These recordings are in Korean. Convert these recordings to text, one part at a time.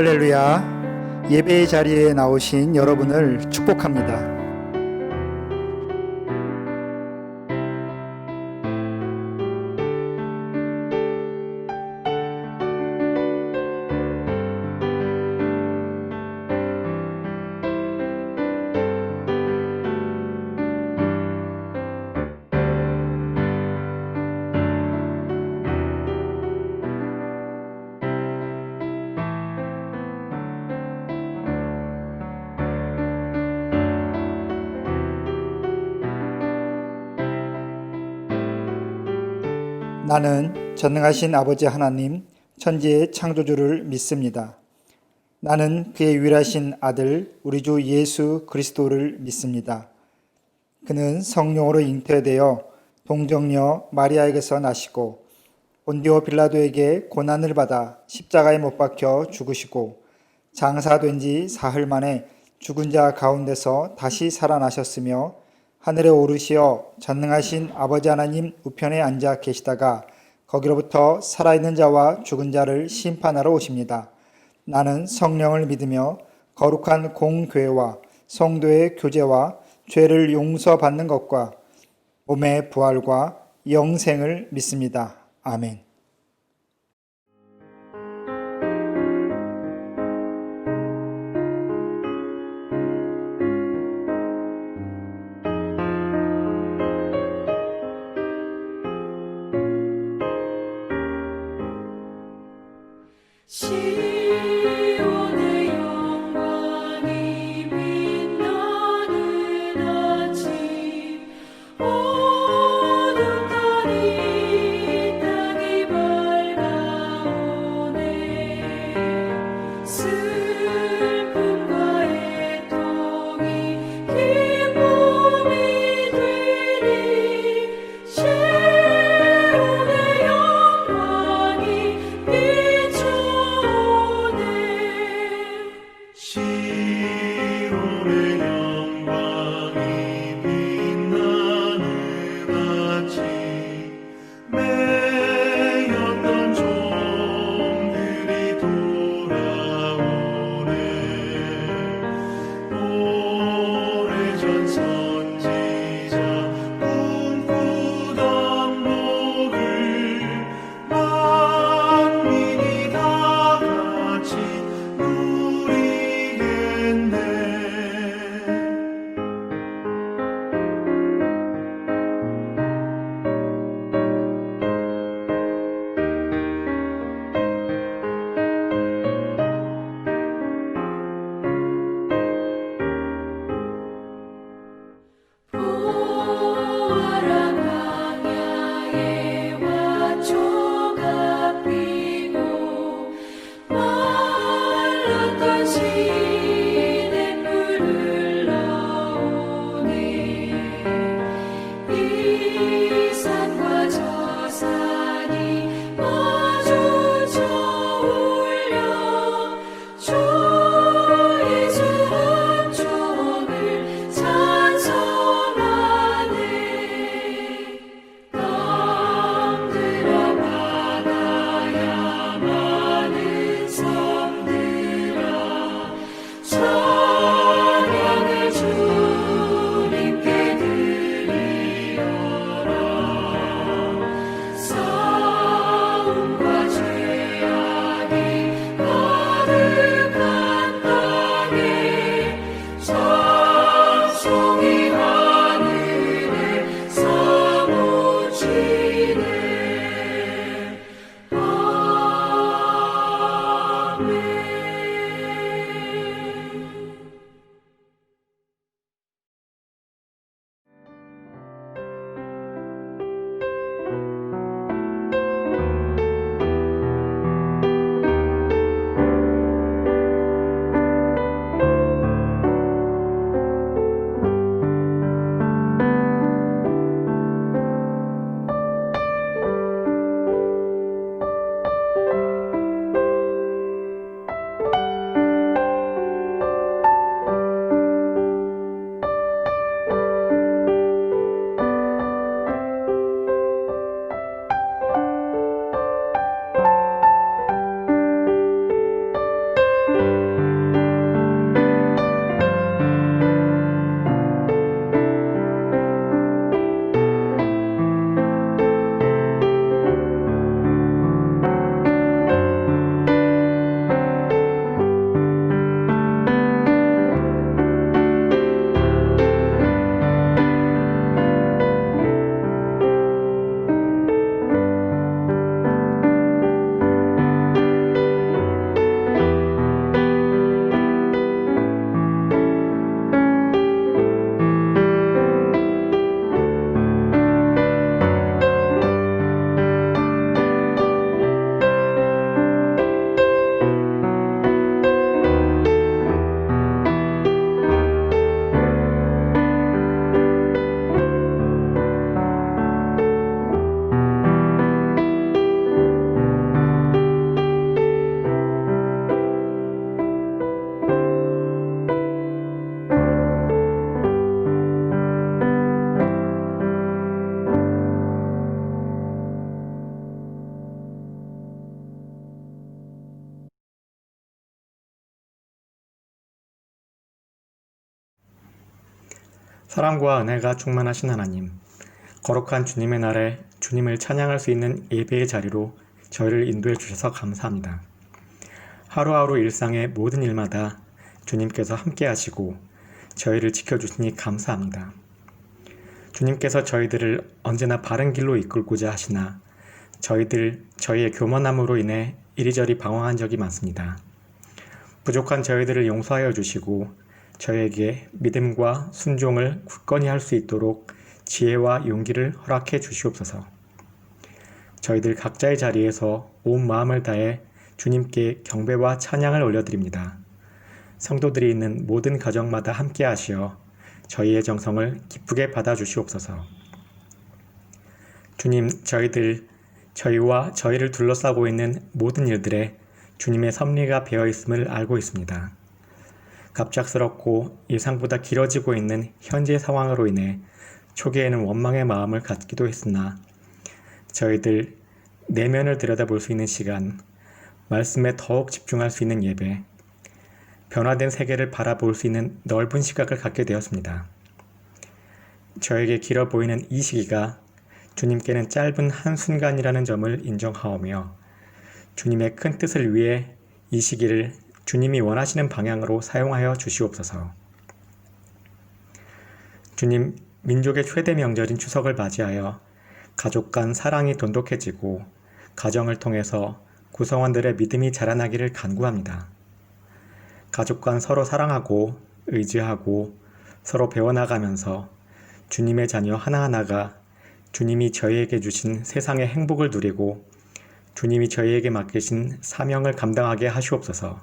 할렐루야. 예배의 자리에 나오신 여러분을 축복합니다. 나는 전능하신 아버지 하나님, 천지의 창조주를 믿습니다. 나는 그의 유일하신 아들, 우리 주 예수 그리스도를 믿습니다. 그는 성령으로 잉태되어 동정녀 마리아에게서 나시고 본디오 빌라도에게 고난을 받아 십자가에 못 박혀 죽으시고 장사된 지 사흘 만에 죽은 자 가운데서 다시 살아나셨으며 하늘에 오르시어 전능하신 아버지 하나님 우편에 앉아 계시다가 거기로부터 살아있는 자와 죽은 자를 심판하러 오십니다. 나는 성령을 믿으며 거룩한 공교회와 성도의 교제와 죄를 용서받는 것과 몸의 부활과 영생을 믿습니다. 아멘. 시온의 영광이 빛나는 아침, 어둠 달이 땅이 사랑과 은혜가 충만하신 하나님, 거룩한 주님의 날에 주님을 찬양할 수 있는 예배의 자리로 저희를 인도해 주셔서 감사합니다. 하루하루 일상의 모든 일마다 주님께서 함께 하시고 저희를 지켜주시니 감사합니다. 주님께서 저희들을 언제나 바른 길로 이끌고자 하시나 저희의 교만함으로 인해 이리저리 방황한 적이 많습니다. 부족한 저희들을 용서하여 주시고 저희에게 믿음과 순종을 굳건히 할 수 있도록 지혜와 용기를 허락해 주시옵소서. 저희들 각자의 자리에서 온 마음을 다해 주님께 경배와 찬양을 올려드립니다. 성도들이 있는 모든 가정마다 함께 하시어 저희의 정성을 기쁘게 받아주시옵소서. 주님, 저희와 저희를 둘러싸고 있는 모든 일들에 주님의 섭리가 배어 있음을 알고 있습니다. 갑작스럽고 예상보다 길어지고 있는 현재 상황으로 인해 초기에는 원망의 마음을 갖기도 했으나 저희들 내면을 들여다볼 수 있는 시간, 말씀에 더욱 집중할 수 있는 예배, 변화된 세계를 바라볼 수 있는 넓은 시각을 갖게 되었습니다. 저에게 길어 보이는 이 시기가 주님께는 짧은 한순간이라는 점을 인정하오며 주님의 큰 뜻을 위해 이 시기를 주님이 원하시는 방향으로 사용하여 주시옵소서. 주님, 민족의 최대 명절인 추석을 맞이하여 가족 간 사랑이 돈독해지고 가정을 통해서 구성원들의 믿음이 자라나기를 간구합니다. 가족 간 서로 사랑하고 의지하고 서로 배워나가면서 주님의 자녀 하나하나가 주님이 저희에게 주신 세상의 행복을 누리고 주님이 저희에게 맡기신 사명을 감당하게 하시옵소서.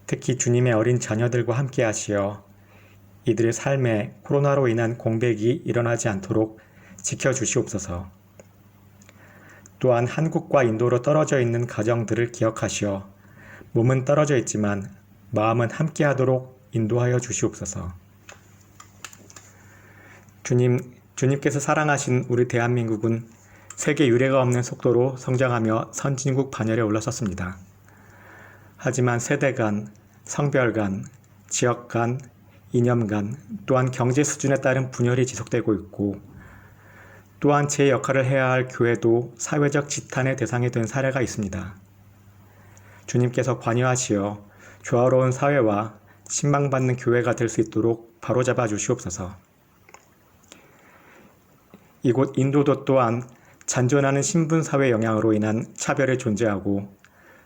특히 주님의 어린 자녀들과 함께 하시어 이들의 삶에 코로나로 인한 공백이 일어나지 않도록 지켜주시옵소서. 또한 한국과 인도로 떨어져 있는 가정들을 기억하시어 몸은 떨어져 있지만 마음은 함께 하도록 인도하여 주시옵소서. 주님께서 사랑하신 우리 대한민국은 세계 유례가 없는 속도로 성장하며 선진국 반열에 올라섰습니다. 하지만 세대 간, 성별 간, 지역 간, 이념 간, 또한 경제 수준에 따른 분열이 지속되고 있고 또한 제 역할을 해야 할 교회도 사회적 지탄의 대상이 된 사례가 있습니다. 주님께서 관여하시어 조화로운 사회와 신망받는 교회가 될 수 있도록 바로잡아 주시옵소서. 이곳 인도도 또한 잔존하는 신분사회 영향으로 인한 차별이 존재하고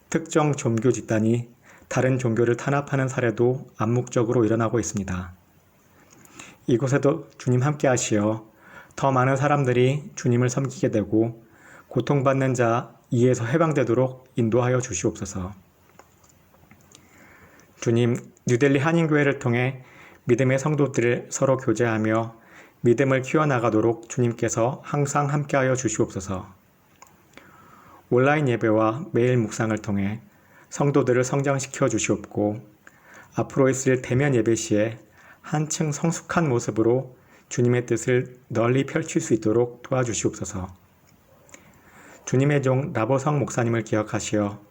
특정 종교 집단이 다른 종교를 탄압하는 사례도 암묵적으로 일어나고 있습니다. 이곳에도 주님 함께 하시어 더 많은 사람들이 주님을 섬기게 되고 고통받는 자 이에서 해방되도록 인도하여 주시옵소서. 주님, 뉴델리 한인교회를 통해 믿음의 성도들을 서로 교제하며 믿음을 키워나가도록 주님께서 항상 함께하여 주시옵소서. 온라인 예배와 매일 묵상을 통해 성도들을 성장시켜 주시옵고 앞으로 있을 대면 예배 시에 한층 성숙한 모습으로 주님의 뜻을 널리 펼칠 수 있도록 도와주시옵소서. 주님의 종 라보성 목사님을 기억하시어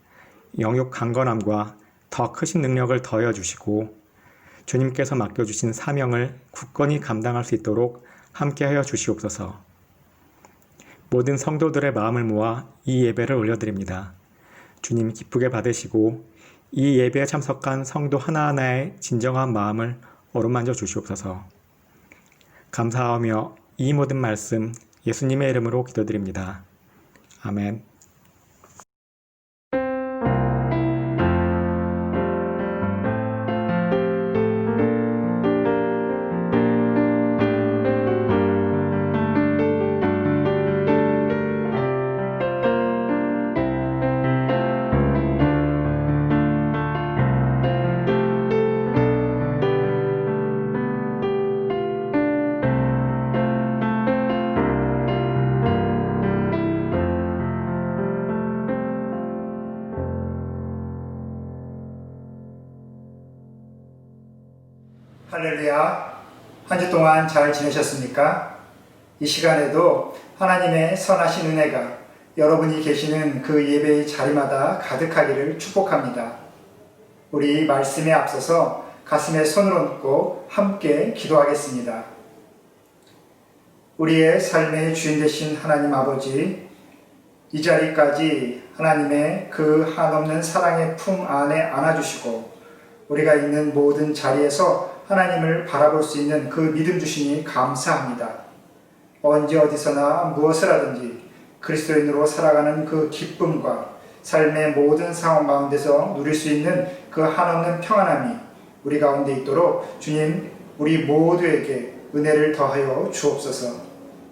영육 강건함과 더 크신 능력을 더하여 주시고 주님께서 맡겨주신 사명을 굳건히 감당할 수 있도록 함께하여 주시옵소서. 모든 성도들의 마음을 모아 이 예배를 올려드립니다. 주님 기쁘게 받으시고 이 예배에 참석한 성도 하나하나의 진정한 마음을 어루만져 주시옵소서. 감사하며 이 모든 말씀 예수님의 이름으로 기도드립니다. 아멘. 할렐루야. 한 주 동안 잘 지내셨습니까? 이 시간에도 하나님의 선하신 은혜가 여러분이 계시는 그 예배의 자리마다 가득하기를 축복합니다. 우리 말씀에 앞서서 가슴에 손을 얹고 함께 기도하겠습니다. 우리의 삶의 주인 되신 하나님 아버지, 이 자리까지 하나님의 그 한없는 사랑의 품 안에 안아주시고 우리가 있는 모든 자리에서 하나님을 바라볼 수 있는 그 믿음 주시니 감사합니다. 언제 어디서나 무엇을 하든지 그리스도인으로 살아가는 그 기쁨과 삶의 모든 상황 가운데서 누릴 수 있는 그 한없는 평안함이 우리 가운데 있도록 주님, 우리 모두에게 은혜를 더하여 주옵소서.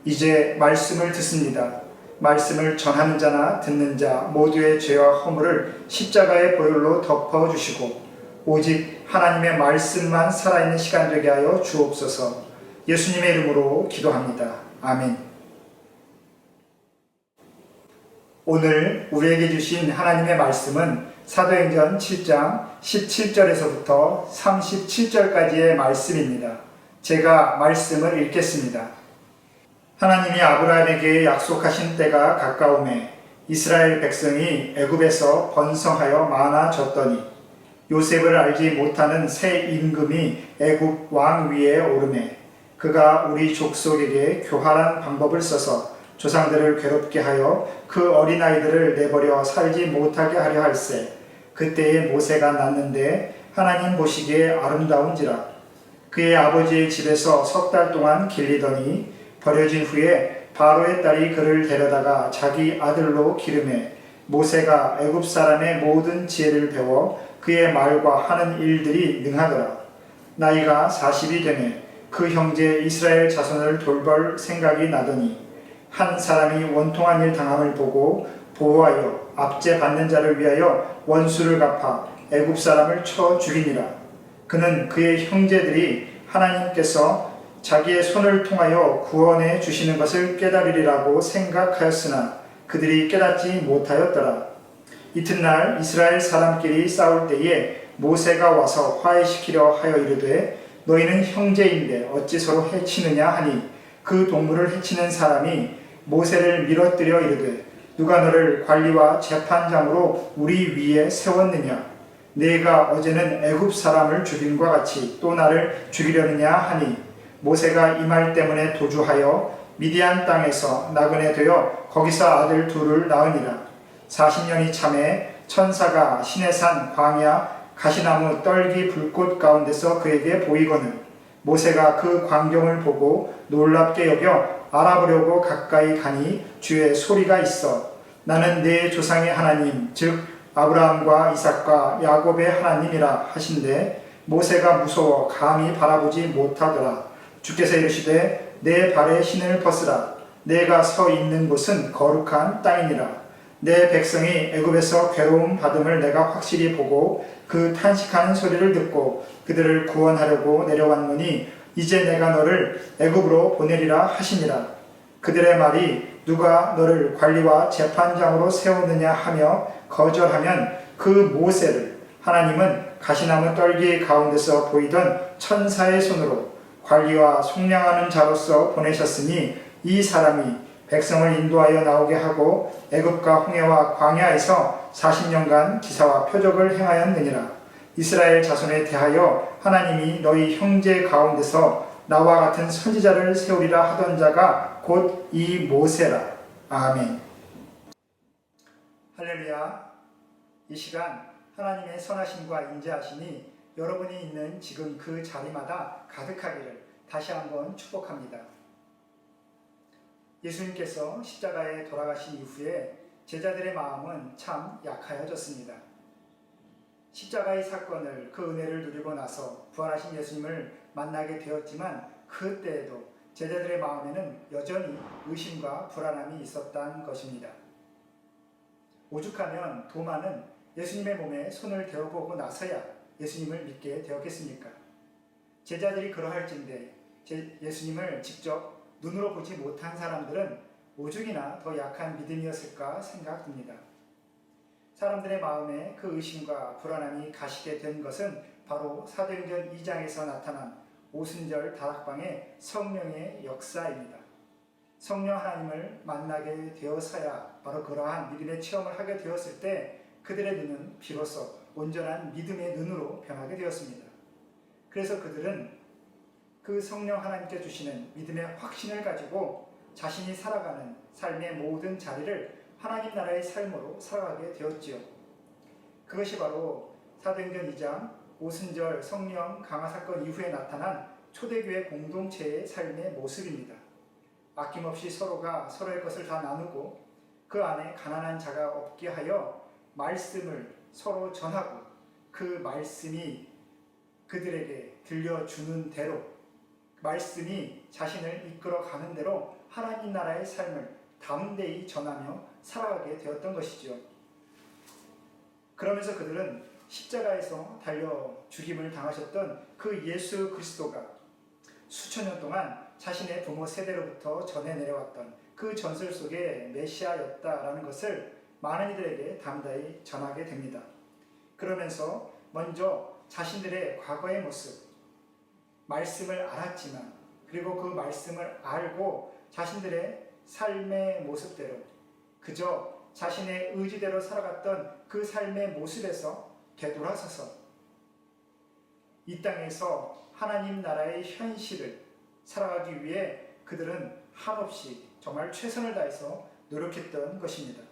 이제 말씀을 듣습니다. 말씀을 전하는 자나 듣는 자 모두의 죄와 허물을 십자가의 보혈로 덮어주시고 오직 하나님의 말씀만 살아있는 시간 되게 하여 주옵소서. 예수님의 이름으로 기도합니다. 아멘. 오늘 우리에게 주신 하나님의 말씀은 사도행전 7장 17절에서부터 37절까지의 말씀입니다. 제가 말씀을 읽겠습니다. 하나님이 아브라함에게 약속하신 때가 가까우매 이스라엘 백성이 애굽에서 번성하여 많아졌더니 요셉을 알지 못하는 새 임금이 애굽 왕 위에 오르매 그가 우리 족속에게 교활한 방법을 써서 조상들을 괴롭게 하여 그 어린아이들을 내버려 살지 못하게 하려 할세. 그때에 모세가 낳는데 하나님 보시기에 아름다운지라. 그의 아버지의 집에서 석 달 동안 길리더니 버려진 후에 바로의 딸이 그를 데려다가 자기 아들로 기르매 모세가 애굽 사람의 모든 지혜를 배워 그의 말과 하는 일들이 능하더라. 나이가 40이 되매 그 형제 이스라엘 자손을 돌볼 생각이 나더니 한 사람이 원통한 일 당함을 보고 보호하여 압제 받는 자를 위하여 원수를 갚아 애굽 사람을 쳐 죽이니라. 그는 그의 형제들이 하나님께서 자기의 손을 통하여 구원해 주시는 것을 깨달으리라고 생각하였으나 그들이 깨닫지 못하였더라. 이튿날 이스라엘 사람끼리 싸울 때에 모세가 와서 화해시키려 하여 이르되 너희는 형제인데 어찌 서로 해치느냐 하니 그 동물을 해치는 사람이 모세를 밀어뜨려 이르되 누가 너를 관리와 재판장으로 우리 위에 세웠느냐? 네가 어제는 애굽 사람을 죽임과 같이 또 나를 죽이려느냐 하니 모세가 이 말 때문에 도주하여 미디안 땅에서 나그네 되어 거기서 아들 둘을 낳으니라. 40년이 참에 천사가 시내산 광야 가시나무 떨기 불꽃 가운데서 그에게 보이거늘 모세가 그 광경을 보고 놀랍게 여겨 알아보려고 가까이 가니 주의 소리가 있어 나는 내 조상의 하나님 즉 아브라함과 이삭과 야곱의 하나님이라 하신대 모세가 무서워 감히 바라보지 못하더라. 주께서 이르시되 내 발에 신을 벗으라. 내가 서 있는 곳은 거룩한 땅이니라. 내 백성이 애굽에서 괴로움 받음을 내가 확실히 보고 그 탄식하는 소리를 듣고 그들을 구원하려고 내려왔노니 이제 내가 너를 애굽으로 보내리라 하시니라. 그들의 말이 누가 너를 관리와 재판장으로 세우느냐 하며 거절하면 그 모세를 하나님은 가시나무 떨기 가운데서 보이던 천사의 손으로 관리와 속량하는 자로서 보내셨으니 이 사람이 백성을 인도하여 나오게 하고 애굽과 홍해와 광야에서 40년간 기사와 표적을 행하였느니라. 이스라엘 자손에 대하여 하나님이 너희 형제 가운데서 나와 같은 선지자를 세우리라 하던 자가 곧 이 모세라. 아멘. 할렐루야. 이 시간 하나님의 선하심과 인자하심이 여러분이 있는 지금 그 자리마다 가득하기를 다시 한번 축복합니다. 예수님께서 십자가에 돌아가신 이후에 제자들의 마음은 참 약하여졌습니다. 십자가의 사건을 그 은혜를 누리고 나서 부활하신 예수님을 만나게 되었지만 그때에도 제자들의 마음에는 여전히 의심과 불안함이 있었다는 것입니다. 오죽하면 도마는 예수님의 몸에 손을 대어보고 나서야 예수님을 믿게 되었겠습니까? 제자들이 그러할진대 예수님을 직접 눈으로 보지 못한 사람들은 오죽이나 더 약한 믿음이었을까 생각됩니다. 사람들의 마음에 그 의심과 불안함이 가시게 된 것은 바로 사도행전 2장에서 나타난 오순절 다락방의 성령의 역사입니다. 성령 하나님을 만나게 되어서야 바로 그러한 믿음의 체험을 하게 되었을 때 그들의 눈은 비로소 온전한 믿음의 눈으로 변하게 되었습니다. 그래서 그들은 그 성령 하나님께 주시는 믿음의 확신을 가지고 자신이 살아가는 삶의 모든 자리를 하나님 나라의 삶으로 살아가게 되었지요. 그것이 바로 사도행전 2장 오순절 성령 강화 사건 이후에 나타난 초대교회 공동체의 삶의 모습입니다. 아낌없이 서로가 서로의 것을 다 나누고 그 안에 가난한 자가 없게 하여 말씀을 서로 전하고 그 말씀이 그들에게 들려주는 대로 말씀이 자신을 이끌어 가는 대로 하나님 나라의 삶을 담대히 전하며 살아가게 되었던 것이죠. 그러면서 그들은 십자가에서 달려 죽임을 당하셨던 그 예수 그리스도가 수천 년 동안 자신의 부모 세대로부터 전해 내려왔던 그 전설 속의 메시아였다라는 것을 많은 이들에게 담대히 전하게 됩니다. 그러면서 먼저 자신들의 과거의 모습, 말씀을 알았지만 그리고 그 말씀을 알고 자신들의 삶의 모습대로 그저 자신의 의지대로 살아갔던 그 삶의 모습에서 되돌아서서 이 땅에서 하나님 나라의 현실을 살아가기 위해 그들은 한없이 정말 최선을 다해서 노력했던 것입니다.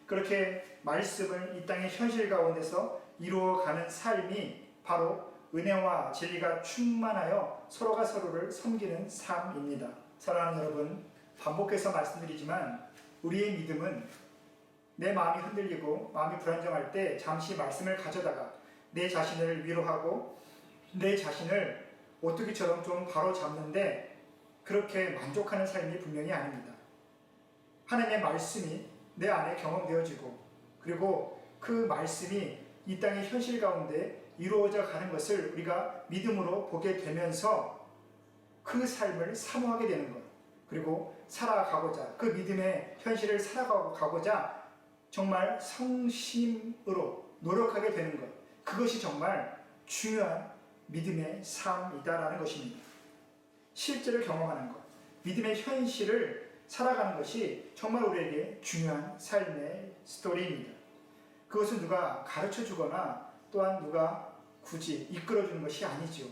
그렇게 말씀을 이 땅의 현실 가운데서 이루어가는 삶이 바로 은혜와 진리가 충만하여 서로가 서로를 섬기는 삶입니다. 사랑하는 여러분, 반복해서 말씀드리지만 우리의 믿음은 내 마음이 흔들리고 마음이 불안정할 때 잠시 말씀을 가져다가 내 자신을 위로하고 내 자신을 오뚜기처럼 좀 바로잡는데 그렇게 만족하는 삶이 분명히 아닙니다. 하나님의 말씀이 내 안에 경험되어지고 그리고 그 말씀이 이 땅의 현실 가운데 이루어져 가는 것을 우리가 믿음으로 보게 되면서 그 삶을 사모하게 되는 것, 그리고 살아가고자 그 믿음의 현실을 살아가고자 정말 성심으로 노력하게 되는 것, 그것이 정말 중요한 믿음의 삶이다라는 것입니다. 실제로 경험하는 것, 믿음의 현실을 살아가는 것이 정말 우리에게 중요한 삶의 스토리입니다. 그것은 누가 가르쳐 주거나 또한 누가 굳이 이끌어 주는 것이 아니죠.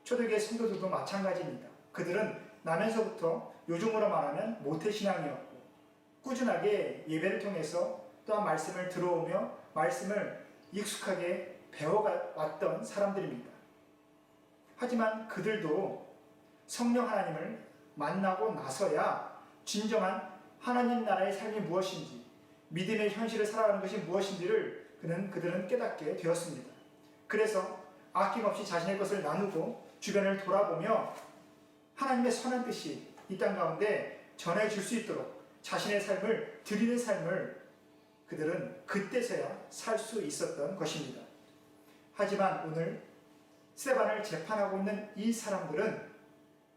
초대교회 성도들도 마찬가지입니다. 그들은 나면서부터 요즘으로 말하면 모태신앙이었고 꾸준하게 예배를 통해서 또한 말씀을 들어오며 말씀을 익숙하게 배워왔던 사람들입니다. 하지만 그들도 성령 하나님을 만나고 나서야 진정한 하나님 나라의 삶이 무엇인지, 믿음의 현실을 살아가는 것이 무엇인지를 그들은 깨닫게 되었습니다. 그래서 아낌없이 자신의 것을 나누고 주변을 돌아보며 하나님의 선한 뜻이 이 땅 가운데 전해질 수 있도록 자신의 삶을 드리는 삶을 그들은 그때서야 살 수 있었던 것입니다. 하지만 오늘 스데반을 재판하고 있는 이 사람들은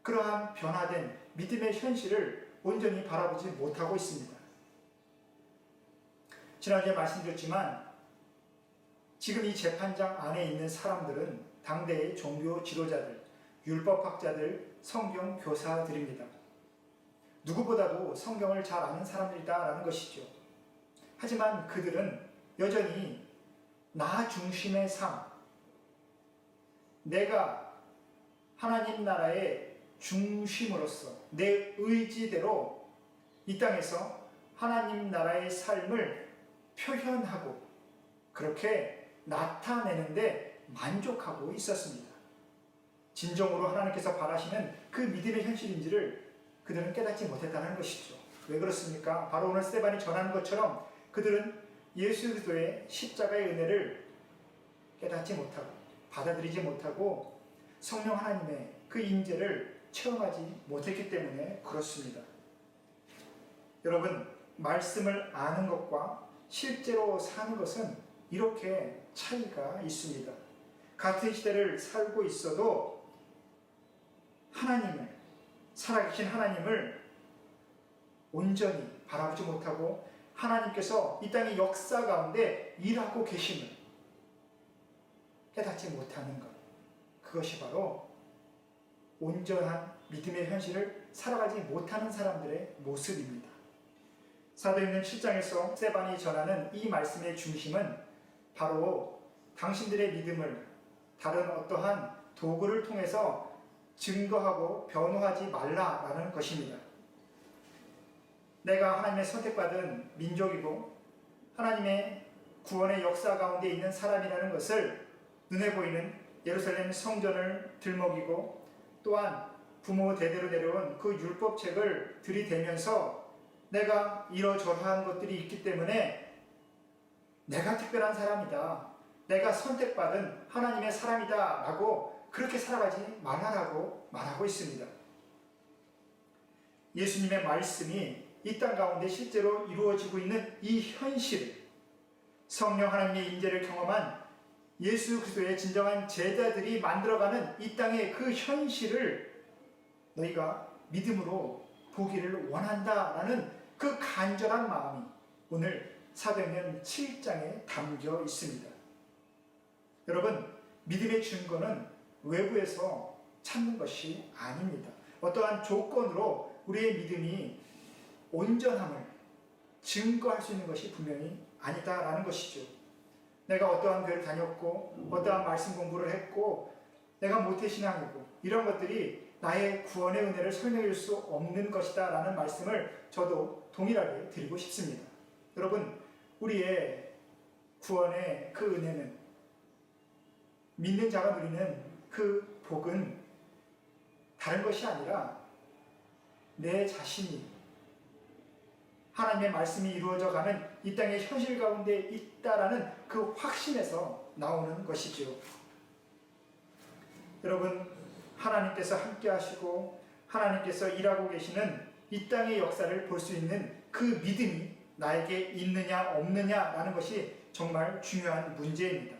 그러한 변화된 믿음의 현실을 온전히 바라보지 못하고 있습니다. 지난주에 말씀드렸지만 지금 이 재판장 안에 있는 사람들은 당대의 종교 지도자들, 율법학자들, 성경 교사들입니다. 누구보다도 성경을 잘 아는 사람들이다라는 것이죠. 하지만 그들은 여전히 나 중심의 삶, 내가 하나님 나라의 중심으로서 내 의지대로 이 땅에서 하나님 나라의 삶을 표현하고 그렇게 나타내는데 만족하고 있었습니다. 진정으로 하나님께서 바라시는 그 믿음의 현실인지를 그들은 깨닫지 못했다는 것이죠. 왜 그렇습니까? 바로 오늘 스데반이 전하는 것처럼 그들은 예수 그리스도의 십자가의 은혜를 깨닫지 못하고 받아들이지 못하고 성령 하나님의 그 임재를 체험하지 못했기 때문에 그렇습니다. 여러분, 말씀을 아는 것과 실제로 사는 것은 이렇게 차이가 있습니다. 같은 시대를 살고 있어도 하나님을, 살아계신 하나님을 온전히 바라보지 못하고 하나님께서 이 땅의 역사 가운데 일하고 계심을 깨닫지 못하는 것, 그것이 바로 온전한 믿음의 현실을 살아가지 못하는 사람들의 모습입니다. 사도행전 7장에서 스데반이 전하는 이 말씀의 중심은 바로 당신들의 믿음을 다른 어떠한 도구를 통해서 증거하고 변호하지 말라라는 것입니다. 내가 하나님의 선택받은 민족이고 하나님의 구원의 역사 가운데 있는 사람이라는 것을 눈에 보이는 예루살렘 성전을 들먹이고 또한 부모 대대로 내려온 그 율법책을 들이대면서 내가 이러저러한 것들이 있기 때문에 내가 특별한 사람이다, 내가 선택받은 하나님의 사람이다 라고 그렇게 살아가지 말라라고 말하고 있습니다. 예수님의 말씀이 이 땅 가운데 실제로 이루어지고 있는 이 현실을, 성령 하나님의 인재를 경험한 예수 그리스도의 진정한 제자들이 만들어가는 이 땅의 그 현실을 너희가 믿음으로 보기를 원한다라는 그 간절한 마음이 오늘 사도행전 7장에 담겨 있습니다. 여러분, 믿음의 증거는 외부에서 찾는 것이 아닙니다. 어떠한 조건으로 우리의 믿음이 온전함을 증거할 수 있는 것이 분명히 아니다라는 것이죠. 내가 어떠한 교회를 다녔고 어떠한 말씀 공부를 했고 내가 모태신앙이고 이런 것들이 나의 구원의 은혜를 설명해 줄 수 없는 것이다 라는 말씀을 저도 동일하게 드리고 싶습니다. 여러분, 우리의 구원의 그 은혜는, 믿는 자가 누리는 그 복은 다른 것이 아니라 내 자신이 하나님의 말씀이 이루어져가는 이 땅의 현실 가운데 있다라는 그 확신에서 나오는 것이죠. 여러분, 하나님께서 함께 하시고 하나님께서 일하고 계시는 이 땅의 역사를 볼 수 있는 그 믿음이 나에게 있느냐 없느냐라는 것이 정말 중요한 문제입니다.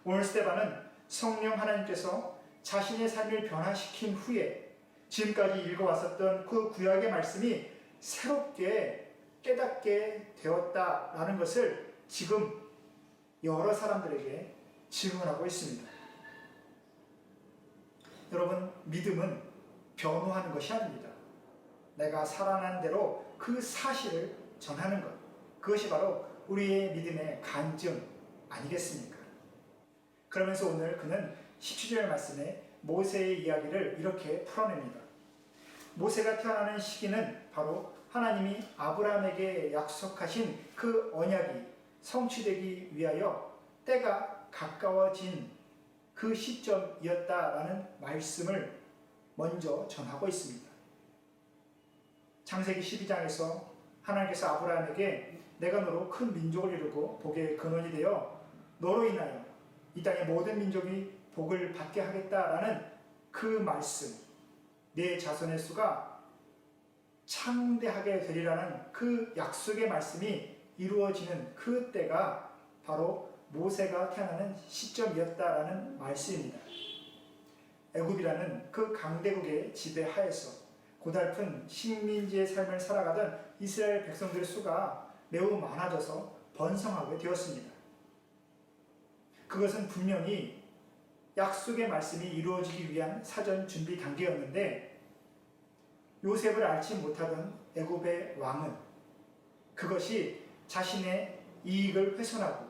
오늘 스데반은 성령 하나님께서 자신의 삶을 변화시킨 후에 지금까지 읽어왔었던 그 구약의 말씀이 새롭게 깨닫게 되었다라는 것을 지금 여러 사람들에게 증언하고 있습니다. 여러분, 믿음은 변호하는 것이 아닙니다. 내가 살아난 대로 그 사실을 전하는 것, 그것이 바로 우리의 믿음의 간증 아니겠습니까? 그러면서 오늘 그는 17절 말씀에 모세의 이야기를 이렇게 풀어냅니다. 모세가 태어나는 시기는 바로 하나님이 아브라함에게 약속하신 그 언약이 성취되기 위하여 때가 가까워진 그 시점이었다라는 말씀을 먼저 전하고 있습니다. 창세기 12장에서 하나님께서 아브라함에게 내가 너로 큰 민족을 이루고 복의 근원이 되어 너로 인하여 이 땅의 모든 민족이 복을 받게 하겠다라는 그 말씀, 내 자손의 수가 창대하게 되리라는 그 약속의 말씀이 이루어지는 그 때가 바로 모세가 태어나는 시점이었다라는 말씀입니다. 애굽이라는 그 강대국의 지배하에서 고달픈 식민지의 삶을 살아가던 이스라엘 백성들의 수가 매우 많아져서 번성하게 되었습니다. 그것은 분명히 약속의 말씀이 이루어지기 위한 사전 준비 단계였는데 요셉을 앓지 못하던 애굽의 왕은 그것이 자신의 이익을 훼손하고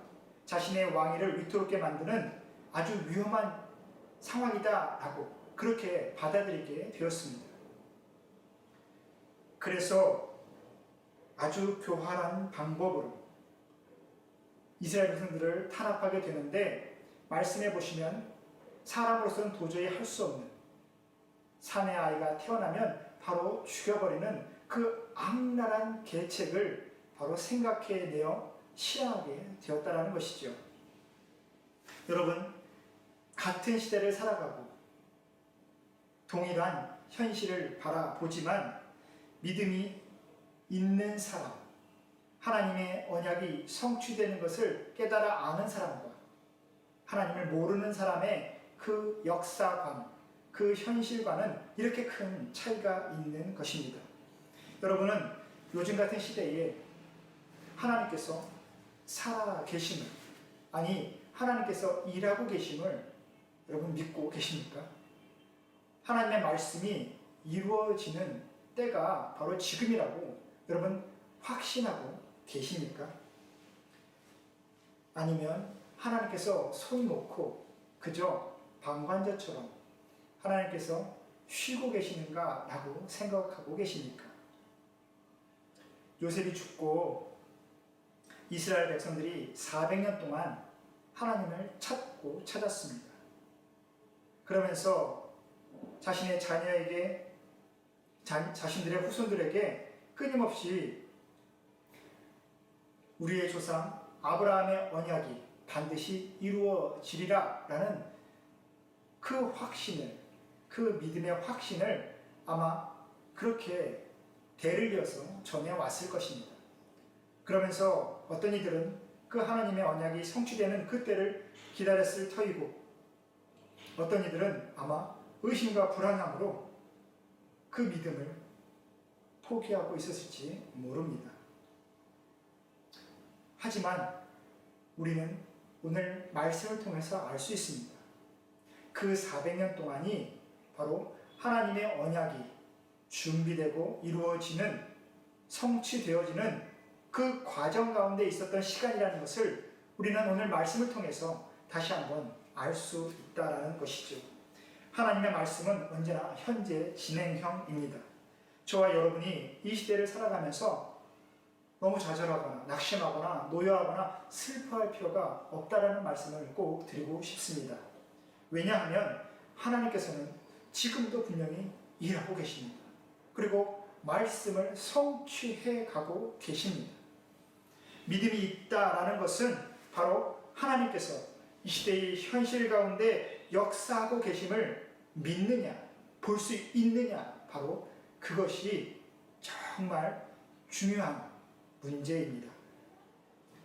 자신의 왕위를 위태롭게 만드는 아주 위험한 상황이다라고 그렇게 받아들이게 되었습니다. 그래서 아주 교활한 방법으로 이스라엘 백성들을 탄압하게 되는데, 말씀해 보시면 사람으로서는 도저히 할 수 없는, 사내 아이가 태어나면 바로 죽여버리는 그 악랄한 계책을 바로 생각해내어 실행하게 되었다는 것이죠. 여러분, 같은 시대를 살아가고 동일한 현실을 바라보지만 믿음이 있는 사람, 하나님의 언약이 성취되는 것을 깨달아 아는 사람과 하나님을 모르는 사람의 그 역사관, 그 현실과는 이렇게 큰 차이가 있는 것입니다. 여러분은 요즘 같은 시대에 하나님께서 살아 계심을, 아니 하나님께서 일하고 계심을 여러분 믿고 계십니까? 하나님의 말씀이 이루어지는 때가 바로 지금이라고 여러분 확신하고 계십니까? 아니면 하나님께서 손 놓고 그저 방관자처럼 하나님께서 쉬고 계시는가 라고 생각하고 계십니까? 요셉이 죽고 이스라엘 백성들이 400년 동안 하나님을 찾고 찾았습니다. 그러면서 자신의 자녀에게, 자신들의 후손들에게 끊임없이 우리의 조상 아브라함의 언약이 반드시 이루어지리라 라는 그 확신을, 그 믿음의 확신을 아마 그렇게 대를 이어서 전해왔을 것입니다. 그러면서 어떤 이들은 그 하나님의 언약이 성취되는 그때를 기다렸을 터이고, 어떤 이들은 아마 의심과 불안함으로 그 믿음을 포기하고 있었을지 모릅니다. 하지만 우리는 오늘 말씀을 통해서 알 수 있습니다. 그 400년 동안이 바로 하나님의 언약이 준비되고 이루어지는, 성취되어지는 그 과정 가운데 있었던 시간이라는 것을 우리는 오늘 말씀을 통해서 다시 한번 알 수 있다는 것이죠. 하나님의 말씀은 언제나 현재 진행형입니다. 저와 여러분이 이 시대를 살아가면서 너무 좌절하거나 낙심하거나 노여하거나 슬퍼할 필요가 없다라는 말씀을 꼭 드리고 싶습니다. 왜냐하면 하나님께서는 지금도 분명히 일하고 계십니다. 그리고 말씀을 성취해 가고 계십니다. 믿음이 있다라는 것은 바로 하나님께서 이 시대의 현실 가운데 역사하고 계심을 믿느냐, 볼 수 있느냐, 바로 그것이 정말 중요한 문제입니다.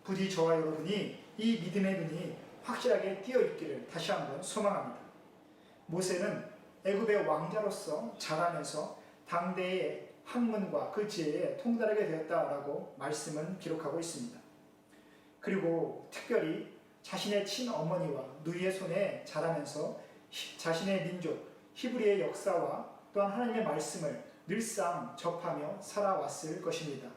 부디 저와 여러분이 이 믿음의 눈이 확실하게 띄어 있기를 다시 한번 소망합니다. 모세는 애굽의 왕자로서 자라면서 당대의 학문과 그 지혜에 통달하게 되었다라고 말씀은 기록하고 있습니다. 그리고 특별히 자신의 친어머니와 누이의 손에 자라면서 자신의 민족 히브리의 역사와 또한 하나님의 말씀을 늘상 접하며 살아왔을 것입니다.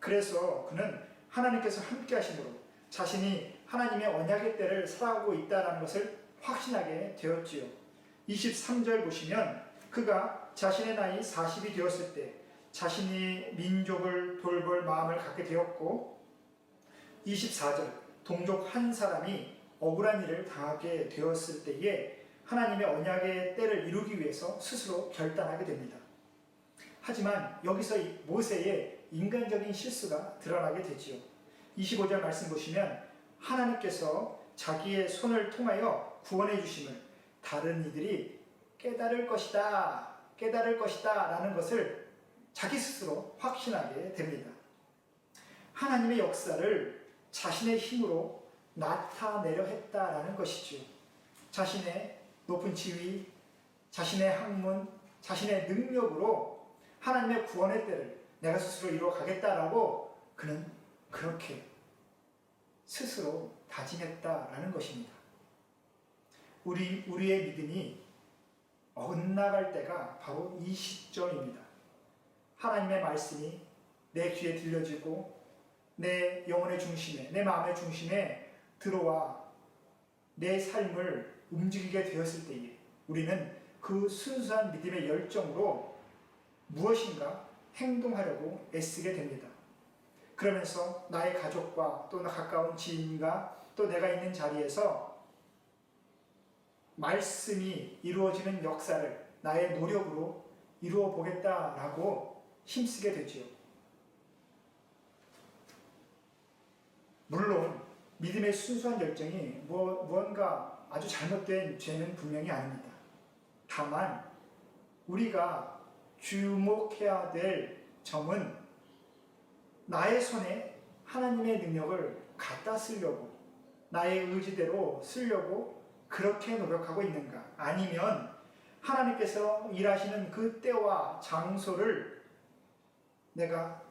그래서 그는 하나님께서 함께 하심으로 자신이 하나님의 언약의 때를 살아가고 있다는 것을 확신하게 되었지요. 23절 보시면 그가 자신의 나이 40이 되었을 때 자신이 민족을 돌볼 마음을 갖게 되었고, 24절 동족 한 사람이 억울한 일을 당하게 되었을 때에 하나님의 언약의 때를 이루기 위해서 스스로 결단하게 됩니다. 하지만 여기서 모세의 인간적인 실수가 드러나게 되지요. 25절 말씀 보시면 하나님께서 자기의 손을 통하여 구원해 주심을 다른 이들이 깨달을 것이다 라는 것을 자기 스스로 확신하게 됩니다. 하나님의 역사를 자신의 힘으로 나타내려 했다라는 것이죠. 자신의 높은 지위, 자신의 학문, 자신의 능력으로 하나님의 구원의 때를 내가 스스로 이루어 가겠다라고 그는 그렇게 스스로 다짐했다라는 것입니다. 우리의 믿음이 엇나갈 때가 바로 이 시점입니다. 하나님의 말씀이 내 귀에 들려지고 내 영혼의 중심에, 내 마음의 중심에 들어와 내 삶을 움직이게 되었을 때에 우리는 그 순수한 믿음의 열정으로 무엇인가 행동하려고 애쓰게 됩니다. 그러면서 나의 가족과 또 가까운 지인과 또 내가 있는 자리에서 말씀이 이루어지는 역사를 나의 노력으로 이루어 보겠다라고 힘쓰게 되지요. 물론 믿음의 순수한 열정이 무언가 아주 잘못된 죄는 분명히 아닙니다. 다만 우리가 주목해야 될 점은 나의 손에 하나님의 능력을 갖다 쓰려고, 나의 의지대로 쓰려고 그렇게 노력하고 있는가, 아니면 하나님께서 일하시는 그 때와 장소를 내가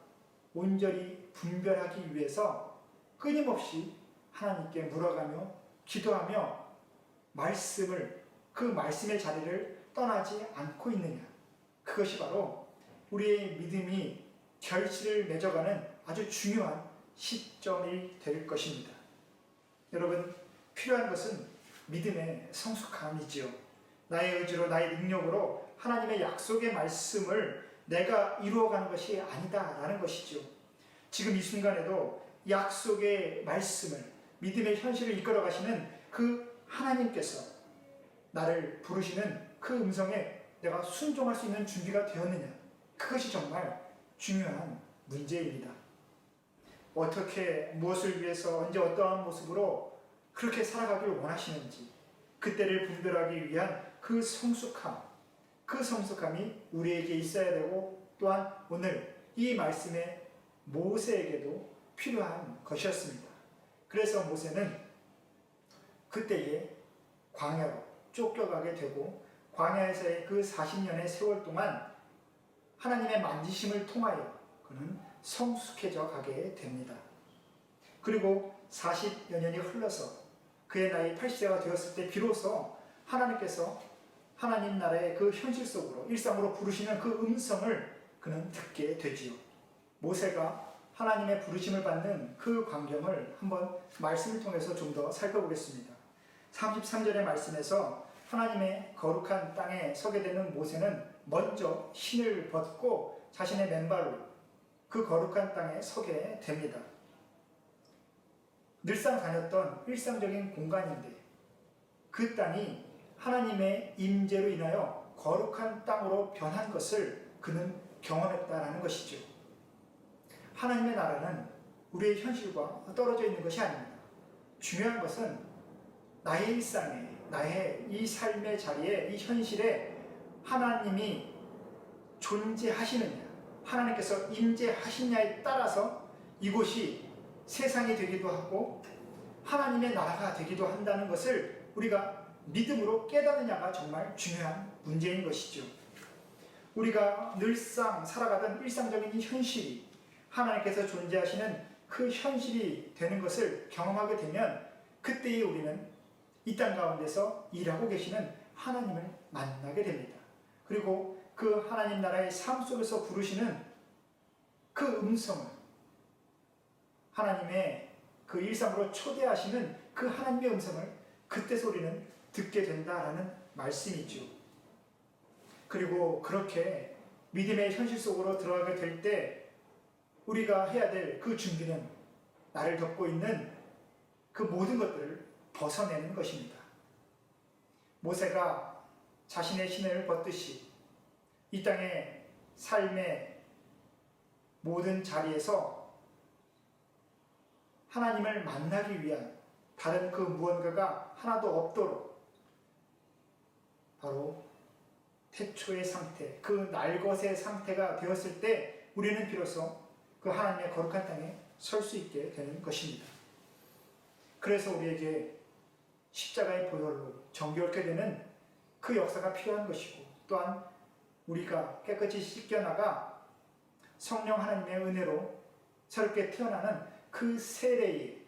온전히 분별하기 위해서 끊임없이 하나님께 물어가며 기도하며 그 말씀의 자리를 떠나지 않고 있느냐. 그것이 바로 우리의 믿음이 결실을 맺어가는 아주 중요한 시점이 될 것입니다. 여러분, 필요한 것은 믿음의 성숙함이지요. 나의 의지로, 나의 능력으로 하나님의 약속의 말씀을 내가 이루어가는 것이 아니다라는 것이죠. 지금 이 순간에도 약속의 말씀을, 믿음의 현실을 이끌어 가시는 그 하나님께서 나를 부르시는 그 음성에 내가 순종할 수 있는 준비가 되었느냐, 그것이 정말 중요한 문제입니다. 어떻게, 무엇을 위해서, 언제 어떠한 모습으로 그렇게 살아가길 원하시는지, 그때를 분별하기 위한 그 성숙함, 그 성숙함이 우리에게 있어야 되고, 또한 오늘 이 말씀에 모세에게도 필요한 것이었습니다. 그래서 모세는 그때에 광야로 쫓겨가게 되고, 광야에서의 그 40년의 세월 동안 하나님의 만지심을 통하여 그는 성숙해져 가게 됩니다. 그리고 40여 년이 흘러서 그의 나이 80세가 되었을 때 비로소 하나님께서 하나님 나라의 그 현실 속으로, 일상으로 부르시는 그 음성을 그는 듣게 되지요. 모세가 하나님의 부르심을 받는 그 광경을 한번 말씀을 통해서 좀 더 살펴보겠습니다. 33절의 말씀에서 하나님의 거룩한 땅에 서게 되는 모세는 먼저 신을 벗고 자신의 맨발로 그 거룩한 땅에 서게 됩니다. 늘상 다녔던 일상적인 공간인데 그 땅이 하나님의 임재로 인하여 거룩한 땅으로 변한 것을 그는 경험했다라는 것이죠. 하나님의 나라는 우리의 현실과 떨어져 있는 것이 아닙니다. 중요한 것은 나의 일상에, 나의 이 삶의 자리에, 이 현실에 하나님이 존재하시느냐, 하나님께서 임재하시냐에 따라서 이곳이 세상이 되기도 하고 하나님의 나라가 되기도 한다는 것을 우리가 믿음으로 깨닫느냐가 정말 중요한 문제인 것이죠. 우리가 늘상 살아가던 일상적인 이 현실이 하나님께서 존재하시는 그 현실이 되는 것을 경험하게 되면 그때에 우리는 이 땅 가운데서 일하고 계시는 하나님을 만나게 됩니다. 그리고 그 하나님 나라의 삶 속에서 부르시는 그 음성을, 하나님의 그 일상으로 초대하시는 그 하나님의 음성을 그때서 우리는 듣게 된다라는 말씀이죠. 그리고 그렇게 믿음의 현실 속으로 들어가게 될 때 우리가 해야 될 그 준비는 나를 덮고 있는 그 모든 것들을 벗어내는 것입니다. 모세가 자신의 신을 벗듯이 이 땅의 삶의 모든 자리에서 하나님을 만나기 위한 다른 그 무언가가 하나도 없도록 바로 태초의 상태, 그 날것의 상태가 되었을 때 우리는 비로소 그 하나님의 거룩한 땅에 설 수 있게 되는 것입니다. 그래서 우리에게 십자가의 보혈로 정결케 되는 그 역사가 필요한 것이고, 또한 우리가 깨끗이 씻겨나가 성령 하나님의 은혜로 새롭게 태어나는 그 세례의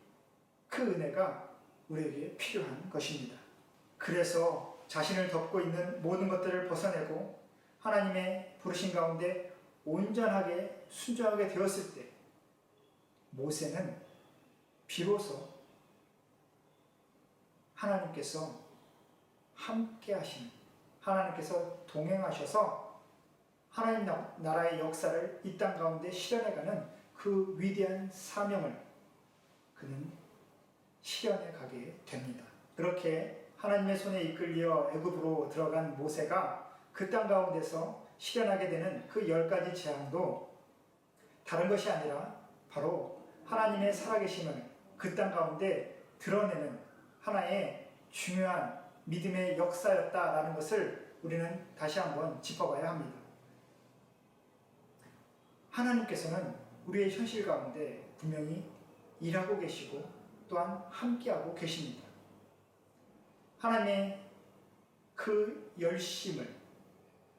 그 은혜가 우리에게 필요한 것입니다. 그래서 자신을 덮고 있는 모든 것들을 벗어내고 하나님의 부르신 가운데 온전하게 순종하게 되었을 때 모세는 비로소 하나님께서 함께 하시는, 하나님께서 동행하셔서 하나님 나라의 역사를 이 땅 가운데 실현해가는 그 위대한 사명을 그는 실현해 가게 됩니다. 그렇게 하나님의 손에 이끌려 애굽으로 들어간 모세가 그 땅 가운데서 실현하게 되는 그 10가지 재앙도 다른 것이 아니라 바로 하나님의 살아계심을 그 땅 가운데 드러내는 하나의 중요한 믿음의 역사였다라는 것을 우리는 다시 한번 짚어봐야 합니다. 하나님께서는 우리의 현실 가운데 분명히 일하고 계시고 또한 함께하고 계십니다. 하나님의 그 열심을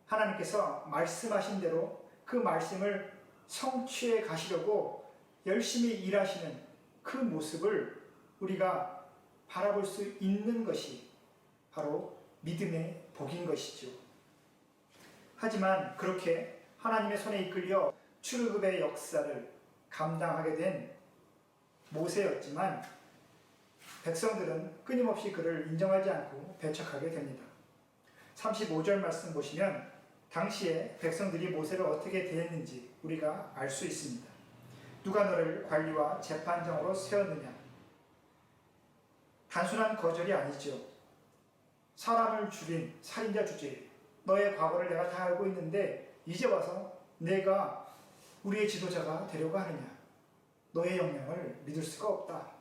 하나님께서 말씀하신 대로 그 말씀을 성취해 가시려고 열심히 일하시는 그 모습을 우리가 바라볼 수 있는 것이 바로 믿음의 복인 것이죠. 하지만 그렇게 하나님의 손에 이끌려 출애굽의 역사를 감당하게 된 모세였지만 백성들은 끊임없이 그를 인정하지 않고 배척하게 됩니다. 35절 말씀 보시면 당시에 백성들이 모세를 어떻게 대했는지 우리가 알 수 있습니다. 누가 너를 관리와 재판장으로 세웠느냐? 단순한 거절이 아니죠. 사람을 죽인 살인자 주제, 너의 과거를 내가 다 알고 있는데 이제 와서 내가 우리의 지도자가 되려고 하느냐? 너의 역량을 믿을 수가 없다.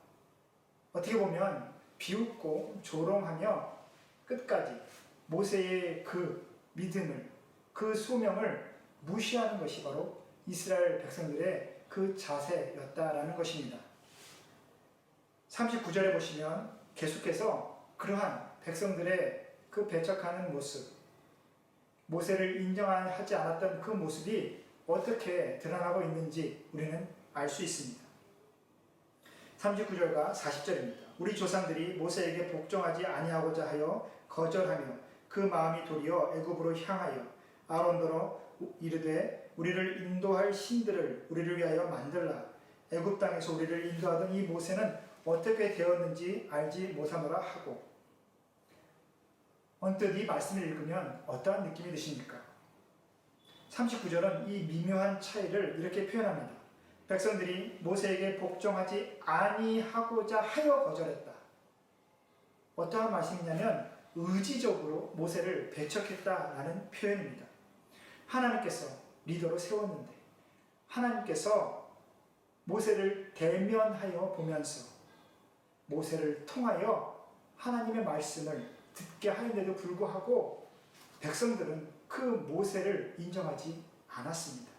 어떻게 보면 비웃고 조롱하며 끝까지 모세의 그 믿음을, 그 소명을 무시하는 것이 바로 이스라엘 백성들의 그 자세였다라는 것입니다. 39절에 보시면 계속해서 그러한 백성들의 그 배척하는 모습, 모세를 인정하지 않았던 그 모습이 어떻게 드러나고 있는지 우리는 알 수 있습니다. 39절과 40절입니다. 우리 조상들이 모세에게 복종하지 아니하고자 하여 거절하며 그 마음이 도리어 애굽으로 향하여 아론더러 이르되 우리를 인도할 신들을 우리를 위하여 만들라. 애굽 땅에서 우리를 인도하던 이 모세는 어떻게 되었는지 알지 못하노라 하고. 언뜻 이 말씀을 읽으면 어떠한 느낌이 드십니까? 39절은 이 미묘한 차이를 이렇게 표현합니다. 백성들이 모세에게 복종하지 아니하고자 하여 거절했다. 어떠한 말씀이냐면 의지적으로 모세를 배척했다라는 표현입니다. 하나님께서 리더로 세웠는데 하나님께서 모세를 대면하여 보면서 모세를 통하여 하나님의 말씀을 듣게 하는데도 불구하고 백성들은 그 모세를 인정하지 않았습니다.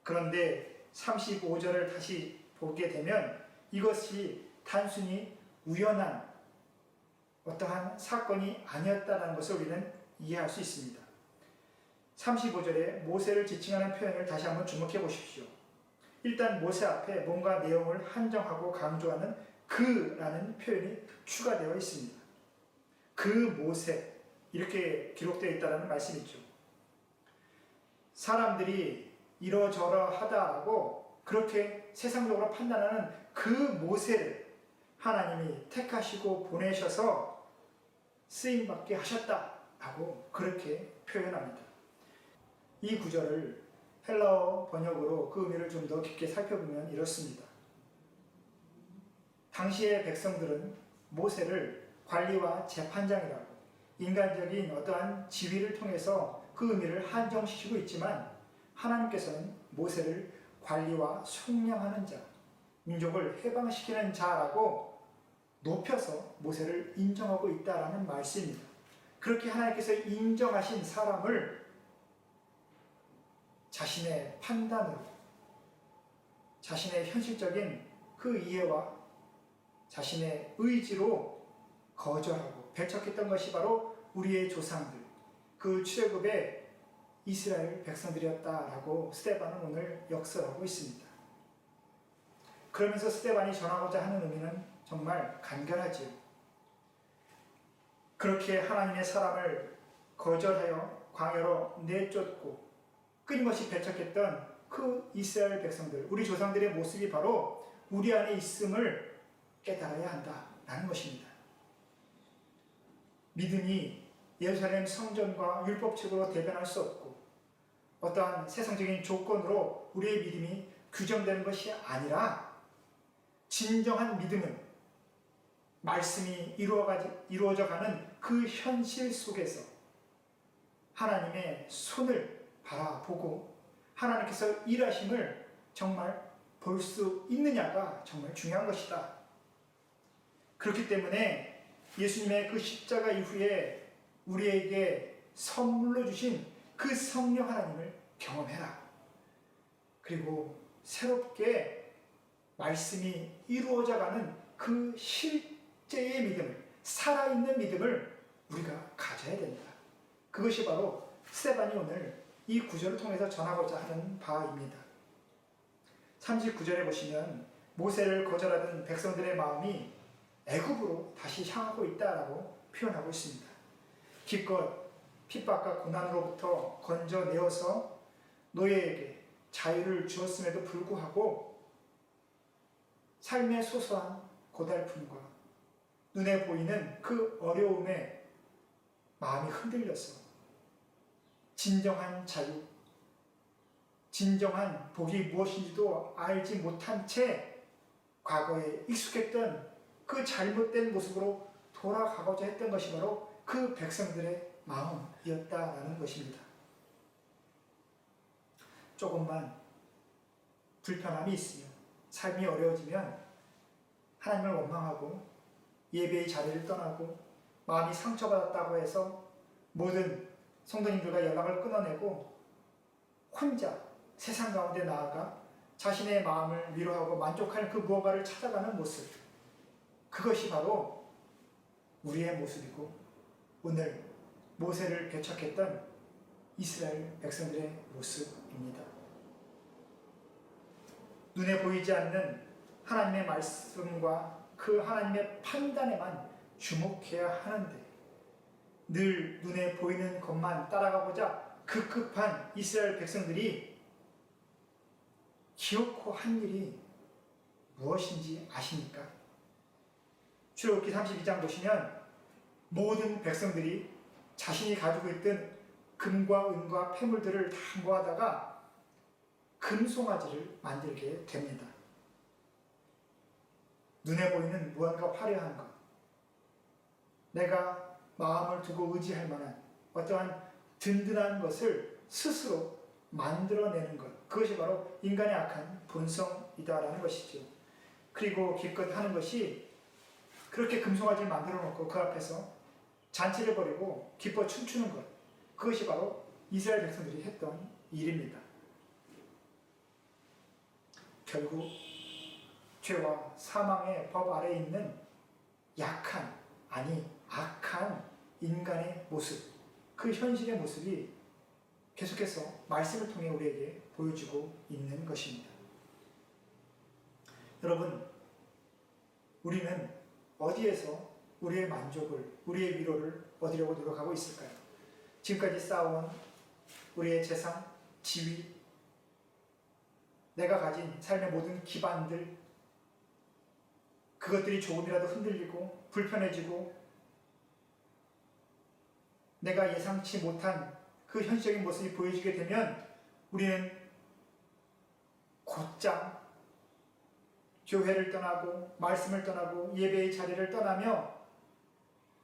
그런데 35절을 다시 보게 되면 이것이 단순히 우연한 어떠한 사건이 아니었다는 것을 우리는 이해할 수 있습니다. 35절에 모세를 지칭하는 표현을 다시 한번 주목해 보십시오. 일단 모세 앞에 뭔가 내용을 한정하고 강조하는 그라는 표현이 추가되어 있습니다. 그 모세, 이렇게 기록되어 있다는 말씀이죠. 사람들이 이러저러하다라고 그렇게 세상적으로 판단하는 그 모세를 하나님이 택하시고 보내셔서 쓰임받게 하셨다라고 그렇게 표현합니다. 이 구절을 헬라어 번역으로 그 의미를 좀 더 깊게 살펴보면 이렇습니다. 당시의 백성들은 모세를 관리와 재판장이라고 인간적인 어떠한 지위를 통해서 그 의미를 한정시키고 있지만 하나님께서는 모세를 관리와 속량하는 자, 민족을 해방시키는 자라고 높여서 모세를 인정하고 있다라는 말씀입니다. 그렇게 하나님께서 인정하신 사람을 자신의 판단으로, 자신의 현실적인 그 이해와 자신의 의지로 거절하고 배척했던 것이 바로 우리의 조상들, 그 출애굽의 이스라엘 백성들이었다라고 스데반은 오늘 역설하고 있습니다. 그러면서 스데반이 전하고자 하는 의미는 정말 간결하지요. 그렇게 하나님의 사람을 거절하여 광야로 내쫓고 끊임없이 배척했던 그 이스라엘 백성들, 우리 조상들의 모습이 바로 우리 안에 있음을 깨달아야 한다라는 것입니다. 믿음이 예루살렘 성전과 율법책으로 대변할 수 없고 어떠한 세상적인 조건으로 우리의 믿음이 규정되는 것이 아니라 진정한 믿음은 말씀이 이루어져 가는 그 현실 속에서 하나님의 손을 바라보고 하나님께서 일하심을 정말 볼 수 있느냐가 정말 중요한 것이다. 그렇기 때문에 예수님의 그 십자가 이후에 우리에게 선물로 주신 그 성령 하나님을 경험해라. 그리고 새롭게 말씀이 이루어져 가는 그 실제의 믿음을, 살아있는 믿음을 우리가 가져야 된다. 그것이 바로 스데반이 오늘 이 구절을 통해서 전하고자 하는 바입니다. 39절에 보시면 모세를 거절하던 백성들의 마음이 애굽으로 다시 향하고 있다라고 표현하고 있습니다. 기껏 핍박과 고난으로부터 건져내어서 노예에게 자유를 주었음에도 불구하고 삶의 소소한 고달픔과 눈에 보이는 그 어려움에 마음이 흔들려서 진정한 자유, 진정한 복이 무엇인지도 알지 못한 채 과거에 익숙했던 그 잘못된 모습으로 돌아가고자 했던 것이 바로 그 백성들의 마음이었다라는 것입니다. 조금만 불편함이 있으면, 삶이 어려워지면 하나님을 원망하고 예배의 자리를 떠나고 마음이 상처받았다고 해서 모든 성도님들과 연락을 끊어내고 혼자 세상 가운데 나아가 자신의 마음을 위로하고 만족할 그 무언가를 찾아가는 모습, 그것이 바로 우리의 모습이고 오늘 모세를 배척했던 이스라엘 백성들의 모습입니다. 눈에 보이지 않는 하나님의 말씀과 그 하나님의 판단에만 주목해야 하는데 늘 눈에 보이는 것만 따라가고자 급급한 이스라엘 백성들이 기어코 한 일이 무엇인지 아십니까? 출애굽기 32장 보시면 모든 백성들이 자신이 가지고 있던 금과 은과 폐물들을 다 모아다가 금송아지를 만들게 됩니다. 눈에 보이는 무언가 화려한 것, 내가 마음을 두고 의지할 만한 어떠한 든든한 것을 스스로 만들어내는 것, 그것이 바로 인간의 악한 본성이다라는 것이죠. 그리고 기껏 하는 것이 그렇게 금송아지를 만들어 놓고 그 앞에서 잔치를 벌이고 기뻐 춤추는 것, 그것이 바로 이스라엘 백성들이 했던 일입니다. 결국 죄와 사망의 법 아래에 있는 약한, 아니 악한 인간의 모습, 그 현실의 모습이 계속해서 말씀을 통해 우리에게 보여주고 있는 것입니다. 여러분, 우리는 어디에서 우리의 만족을, 우리의 위로를 얻으려고 노력하고 있을까요? 지금까지 쌓아온 우리의 재산, 지위, 내가 가진 삶의 모든 기반들, 그것들이 조금이라도 흔들리고 불편해지고 내가 예상치 못한 그 현실적인 모습이 보여지게 되면 우리는 곧장 교회를 떠나고 말씀을 떠나고 예배의 자리를 떠나며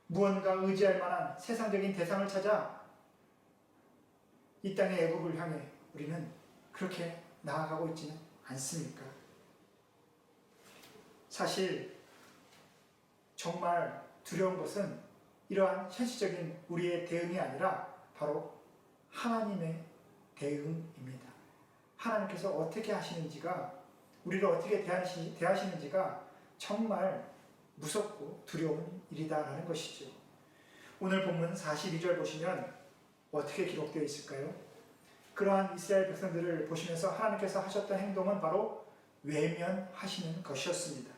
무언가 의지할 만한 세상적인 대상을 찾아 이 땅의 애국을 향해 우리는 그렇게 나아가고 있지는 않습니까? 사실 정말 두려운 것은 이러한 현실적인 우리의 대응이 아니라 바로 하나님의 대응입니다. 하나님께서 어떻게 하시는지가, 우리를 어떻게 대하시는지가 정말 무섭고 두려운 일이다라는 것이죠. 오늘 본문 42절 보시면 어떻게 기록되어 있을까요? 그러한 이스라엘 백성들을 보시면서 하나님께서 하셨던 행동은 바로 외면하시는 것이었습니다.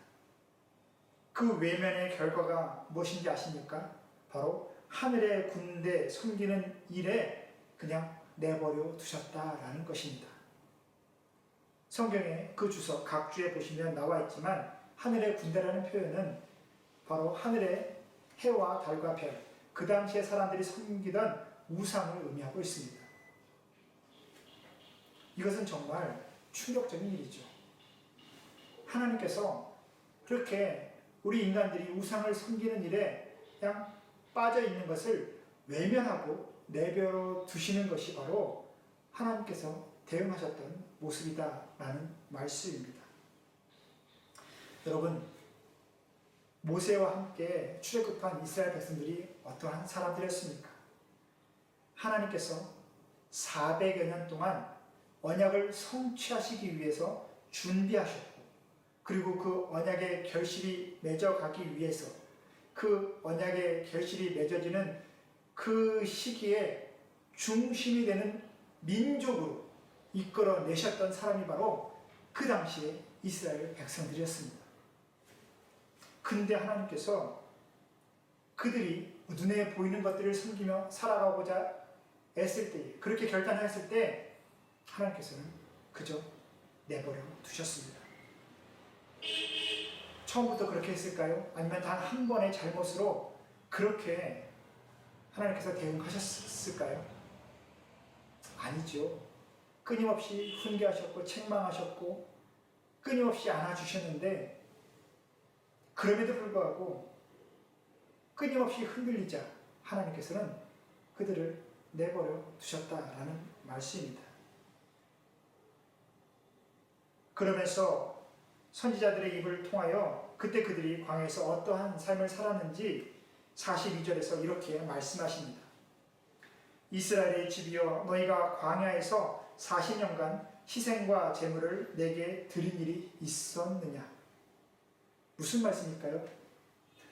그 외면의 결과가 무엇인지 아십니까? 바로 하늘의 군대 섬기는 일에 그냥 내버려 두셨다라는 것입니다. 성경에 그 주석 각 주에 보시면 나와 있지만 하늘의 군대라는 표현은 바로 하늘의 해와 달과 별, 그 당시에 사람들이 섬기던 우상을 의미하고 있습니다. 이것은 정말 충격적인 일이죠. 하나님께서 그렇게 우리 인간들이 우상을 섬기는 일에 그냥 빠져 있는 것을 외면하고 내버려 두시는 것이 바로 하나님께서 대응하셨던 모습이다라는 말씀입니다. 여러분, 모세와 함께 출애굽한 이스라엘 백성들이 어떠한 사람들이었습니까? 하나님께서 400여 년 동안 언약을 성취하시기 위해서 준비하셨고, 그리고 그 언약의 결실이 맺어가기 위해서 그 언약의 결실이 맺어지는 그 시기에 중심이 되는 민족으로 이끌어내셨던 사람이 바로 그 당시에 이스라엘 백성들이었습니다. 근데 하나님께서 그들이 눈에 보이는 것들을 섬기며 살아가고자 애쓸 때, 그렇게 결단했을 때 하나님께서는 그저 내버려 두셨습니다. 처음부터 그렇게 했을까요? 아니면 단 한 번의 잘못으로 그렇게 하나님께서 대응하셨을까요? 아니죠. 끊임없이 훈계하셨고 책망하셨고 끊임없이 안아주셨는데, 그럼에도 불구하고 끊임없이 흔들리자 하나님께서는 그들을 내버려 두셨다라는 말씀입니다. 그러면서 선지자들의 입을 통하여 그때 그들이 광야에서 어떠한 삶을 살았는지 42절에서 이렇게 말씀하십니다. 이스라엘의 집이여, 너희가 광야에서 40년간 희생과 제물을 내게 드린 일이 있었느냐? 무슨 말씀일까요?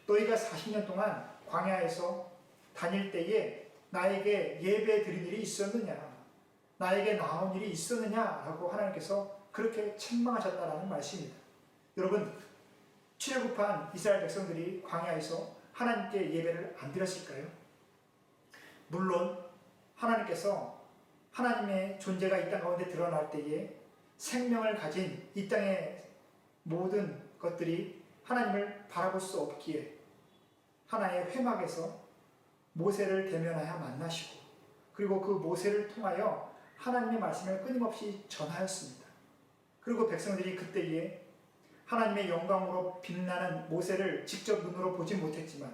너희가 40년 동안 광야에서 다닐 때에 나에게 예배 드린 일이 있었느냐? 나에게 나온 일이 있었느냐? 라고 하나님께서 그렇게 책망하셨다라는 말씀입니다. 여러분, 출애굽한 이스라엘 백성들이 광야에서 하나님께 예배를 안 드렸을까요? 물론 하나님께서 하나님의 존재가 이 땅 가운데 드러날 때에 생명을 가진 이 땅의 모든 것들이 하나님을 바라볼 수 없기에 하나의 회막에서 모세를 대면하여 만나시고, 그리고 그 모세를 통하여 하나님의 말씀을 끊임없이 전하였습니다. 그리고 백성들이 그때에 하나님의 영광으로 빛나는 모세를 직접 눈으로 보지 못했지만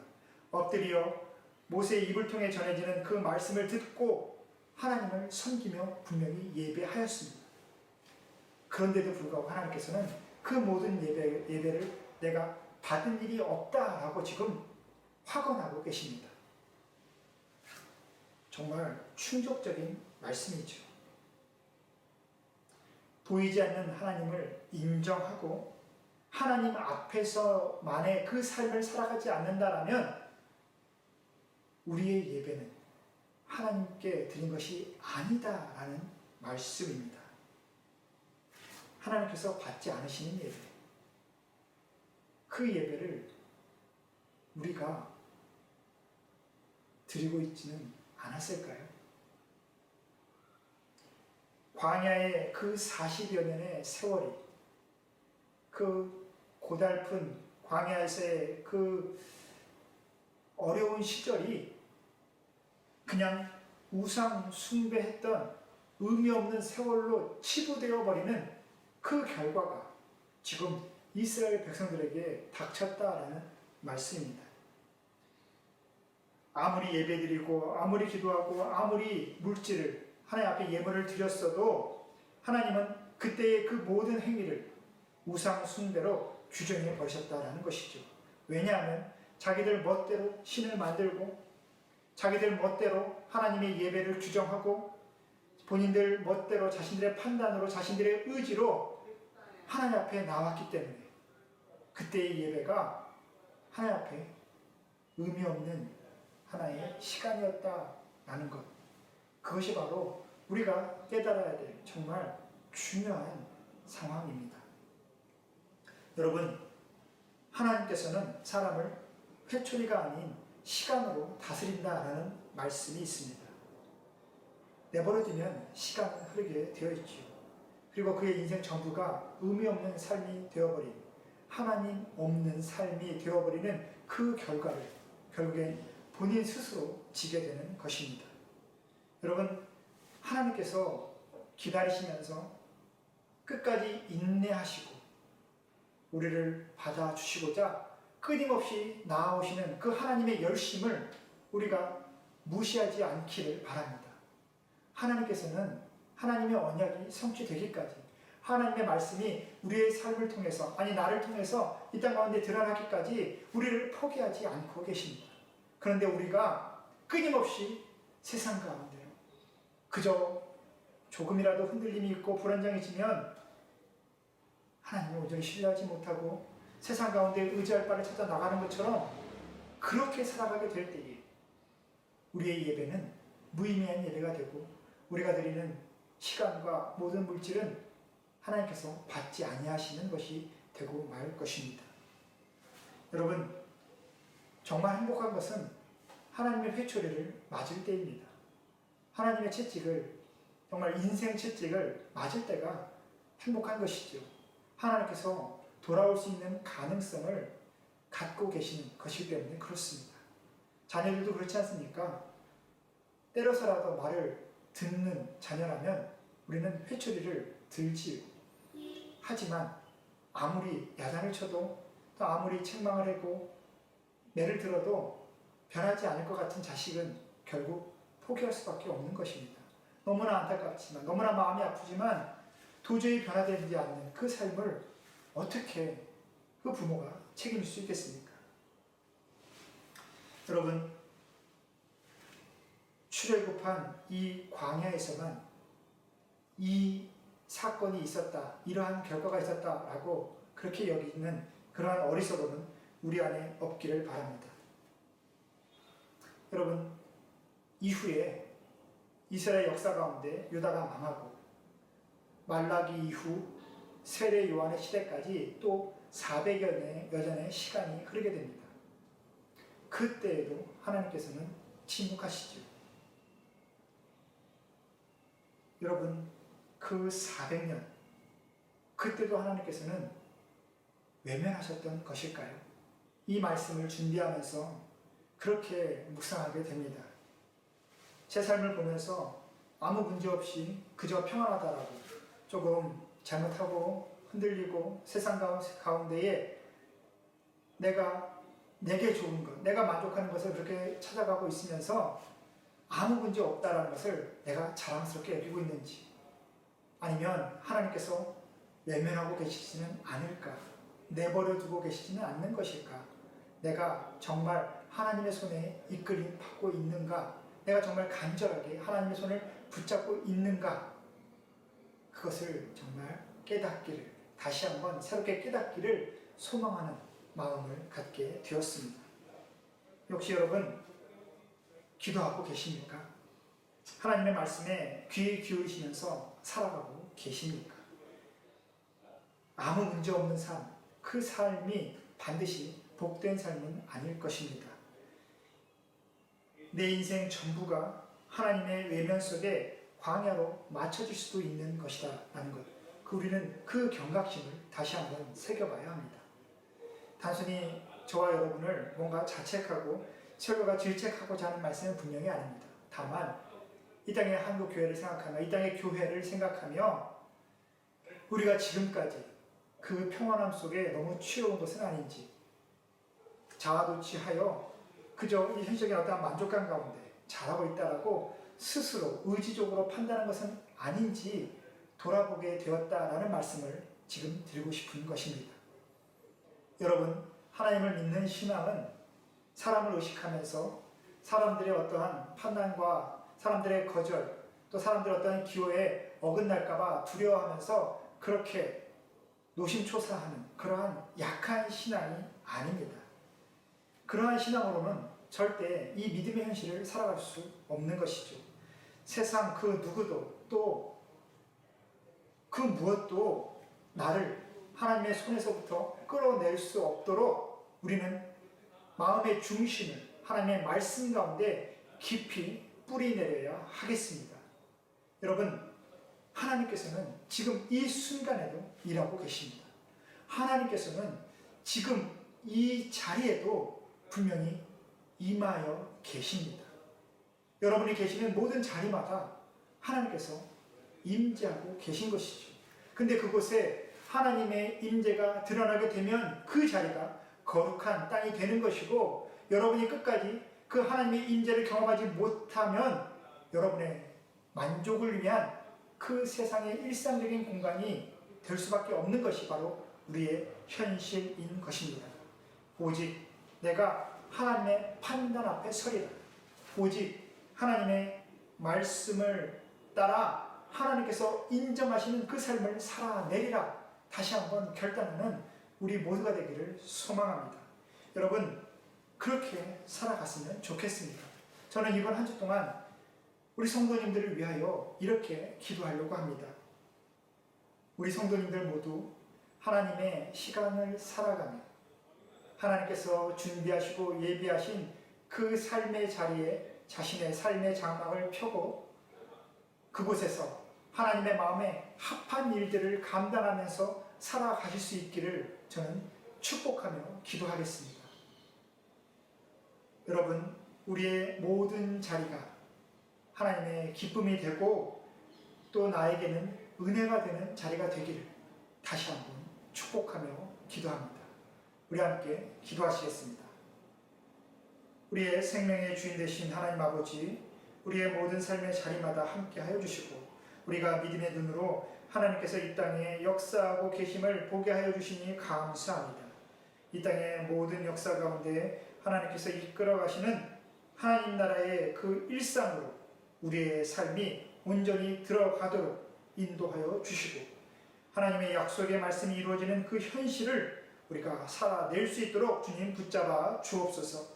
엎드려 모세의 입을 통해 전해지는 그 말씀을 듣고 하나님을 섬기며 분명히 예배하였습니다. 그런데도 불구하고 하나님께서는 그 모든 예배를 내가 받은 일이 없다라고 지금 확언하고 계십니다. 정말 충격적인 말씀이죠. 보이지 않는 하나님을 인정하고 하나님 앞에서만의 그 삶을 살아가지 않는다라면 우리의 예배는 하나님께 드린 것이 아니다라는 말씀입니다. 하나님께서 받지 않으시는 예배, 그 예배를 우리가 드리고 있지는 않았을까요? 광야의 그 40여 년의 세월이, 그 고달픈 광야에서의 그 어려운 시절이 그냥 우상 숭배했던 의미 없는 세월로 치부되어 버리는 그 결과가 지금 이스라엘 백성들에게 닥쳤다라는 말씀입니다. 아무리 예배드리고 아무리 기도하고 아무리 물질을 하나님 앞에 예물을 드렸어도 하나님은 그때의 그 모든 행위를 우상 숭배로 규정해 버리셨다라는 것이죠. 왜냐하면 자기들 멋대로 신을 만들고 자기들 멋대로 하나님의 예배를 규정하고 본인들 멋대로 자신들의 판단으로 자신들의 의지로 하나님 앞에 나왔기 때문에 그때의 예배가 하나님 앞에 의미 없는 하나의 시간이었다라는 것, 그것이 바로 우리가 깨달아야 될 정말 중요한 상황입니다. 여러분, 하나님께서는 사람을 회초리가 아닌 시간으로 다스린다라는 말씀이 있습니다. 내버려두면 시간은 흐르게 되어 있지요. 그리고 그의 인생 전부가 의미 없는 삶이 되어버린, 하나님 없는 삶이 되어버리는 그 결과를 결국엔 본인 스스로 지게 되는 것입니다. 여러분, 하나님께서 기다리시면서 끝까지 인내하시고 우리를 받아주시고자 끊임없이 나아오시는 그 하나님의 열심을 우리가 무시하지 않기를 바랍니다. 하나님께서는 하나님의 언약이 성취되기까지, 하나님의 말씀이 우리의 삶을 통해서, 아니 나를 통해서 이 땅 가운데 드러나기까지 우리를 포기하지 않고 계십니다. 그런데 우리가 끊임없이 세상 가운데 그저 조금이라도 흔들림이 있고 불안정해지면 하나님을 온전히 신뢰하지 못하고 세상 가운데 의지할 바를 찾아 나가는 것처럼 그렇게 살아가게 될 때에 우리의 예배는 무의미한 예배가 되고 우리가 드리는 시간과 모든 물질은 하나님께서 받지 아니하시는 것이 되고 말 것입니다. 여러분, 정말 행복한 것은 하나님의 회초리를 맞을 때입니다. 하나님의 채찍을, 정말 인생 채찍을 맞을 때가 행복한 것이죠. 하나님께서 돌아올 수 있는 가능성을 갖고 계시는 것이기 때문에 그렇습니다. 자녀들도 그렇지 않습니까? 때려서라도 말을 듣는 자녀라면 우리는 회초리를 들지요. 하지만 아무리 야단을 쳐도 또 아무리 책망을 하고 매를 들어도 변하지 않을 것 같은 자식은 결국 포기할 수밖에 없는 것입니다. 너무나 안타깝지만, 너무나 마음이 아프지만 도저히 변화되지 않는 그 삶을 어떻게 그 부모가 책임질 수 있겠습니까? 여러분, 출애굽한 이 광야에서만 이 사건이 있었다, 이러한 결과가 있었다라고 그렇게 여기는 그러한 어리석음은 우리 안에 없기를 바랍니다. 여러분, 이후에 이스라엘 역사 가운데 유다가 망하고 말라기 이후 세례 요한의 시대까지 또 400여 년의 시간이 흐르게 됩니다. 그때에도 하나님께서는 침묵하시죠. 여러분, 그 400년, 그때도 하나님께서는 외면하셨던 것일까요? 이 말씀을 준비하면서 그렇게 묵상하게 됩니다. 제 삶을 보면서 아무 문제 없이 그저 평안하다라고, 조금 잘못하고 흔들리고 세상 가운데에 내게 좋은 것, 내가 만족하는 것을 그렇게 찾아가고 있으면서 아무 문제 없다라는 것을 내가 자랑스럽게 여기고 있는지, 아니면 하나님께서 외면하고 계시지는 않을까, 내버려 두고 계시지는 않는 것일까, 내가 정말 하나님의 손에 이끌림 받고 있는가, 내가 정말 간절하게 하나님의 손을 붙잡고 있는가, 그것을 정말 깨닫기를, 다시 한번 새롭게 깨닫기를 소망하는 마음을 갖게 되었습니다. 역시 여러분, 기도하고 계십니까? 하나님의 말씀에 귀 기울이시면서 살아가고 계십니까? 아무 문제 없는 삶, 그 삶이 반드시 복된 삶은 아닐 것입니다. 내 인생 전부가 하나님의 외면 속에 광야로 맞춰질 수도 있는 것이다 라는 것, 우리는 그 경각심을 다시 한번 새겨봐야 합니다. 단순히 저와 여러분을 뭔가 자책하고 설교가 질책하고자 하는 말씀은 분명히 아닙니다. 다만 이 땅의 한국교회를 생각하며, 이 땅의 교회를 생각하며 우리가 지금까지 그 평안함 속에 너무 취해온 것은 아닌지, 자아도취하여 그저 이 현실적인 어떠한 만족감 가운데 잘하고 있다라고 스스로 의지적으로 판단하는 것은 아닌지 돌아보게 되었다라는 말씀을 지금 드리고 싶은 것입니다. 여러분, 하나님을 믿는 신앙은 사람을 의식하면서 사람들의 어떠한 판단과 사람들의 거절, 또 사람들의 어떠한 기호에 어긋날까봐 두려워하면서 그렇게 노심초사하는 그러한 약한 신앙이 아닙니다. 그러한 신앙으로는 절대 이 믿음의 현실을 살아갈 수 없는 것이죠. 세상 그 누구도 또 그 무엇도 나를 하나님의 손에서부터 끌어낼 수 없도록 우리는 마음의 중심을 하나님의 말씀 가운데 깊이 뿌리내려야 하겠습니다. 여러분, 하나님께서는 지금 이 순간에도 일하고 계십니다. 하나님께서는 지금 이 자리에도 분명히 임하여 계십니다. 여러분이 계시는 모든 자리마다 하나님께서 임재하고 계신 것이죠. 근데 그곳에 하나님의 임재가 드러나게 되면 그 자리가 거룩한 땅이 되는 것이고, 여러분이 끝까지 그 하나님의 임재를 경험하지 못하면 여러분의 만족을 위한 그 세상의 일상적인 공간이 될 수밖에 없는 것이 바로 우리의 현실인 것입니다. 오직 내가 하나님의 판단 앞에 서리라, 오직 하나님의 말씀을 따라 하나님께서 인정하시는 그 삶을 살아내리라, 다시 한번 결단하는 우리 모두가 되기를 소망합니다. 여러분, 그렇게 살아갔으면 좋겠습니다. 저는 이번 한 주 동안 우리 성도님들을 위하여 이렇게 기도하려고 합니다. 우리 성도님들 모두 하나님의 시간을 살아가며 하나님께서 준비하시고 예비하신 그 삶의 자리에 자신의 삶의 장막을 펴고 그곳에서 하나님의 마음에 합한 일들을 감당하면서 살아가실 수 있기를 저는 축복하며 기도하겠습니다. 여러분, 우리의 모든 자리가 하나님의 기쁨이 되고 또 나에게는 은혜가 되는 자리가 되기를 다시 한번 축복하며 기도합니다. 우리 함께 기도하시겠습니다. 우리의 생명의 주인 되신 하나님 아버지, 우리의 모든 삶의 자리마다 함께 하여 주시고 우리가 믿음의 눈으로 하나님께서 이 땅에 역사하고 계심을 보게 하여 주시니 감사합니다. 이 땅의 모든 역사 가운데 하나님께서 이끌어 가시는 하나님 나라의 그 일상으로 우리의 삶이 온전히 들어가도록 인도하여 주시고 하나님의 약속의 말씀이 이루어지는 그 현실을 우리가 살아낼 수 있도록 주님 붙잡아 주옵소서.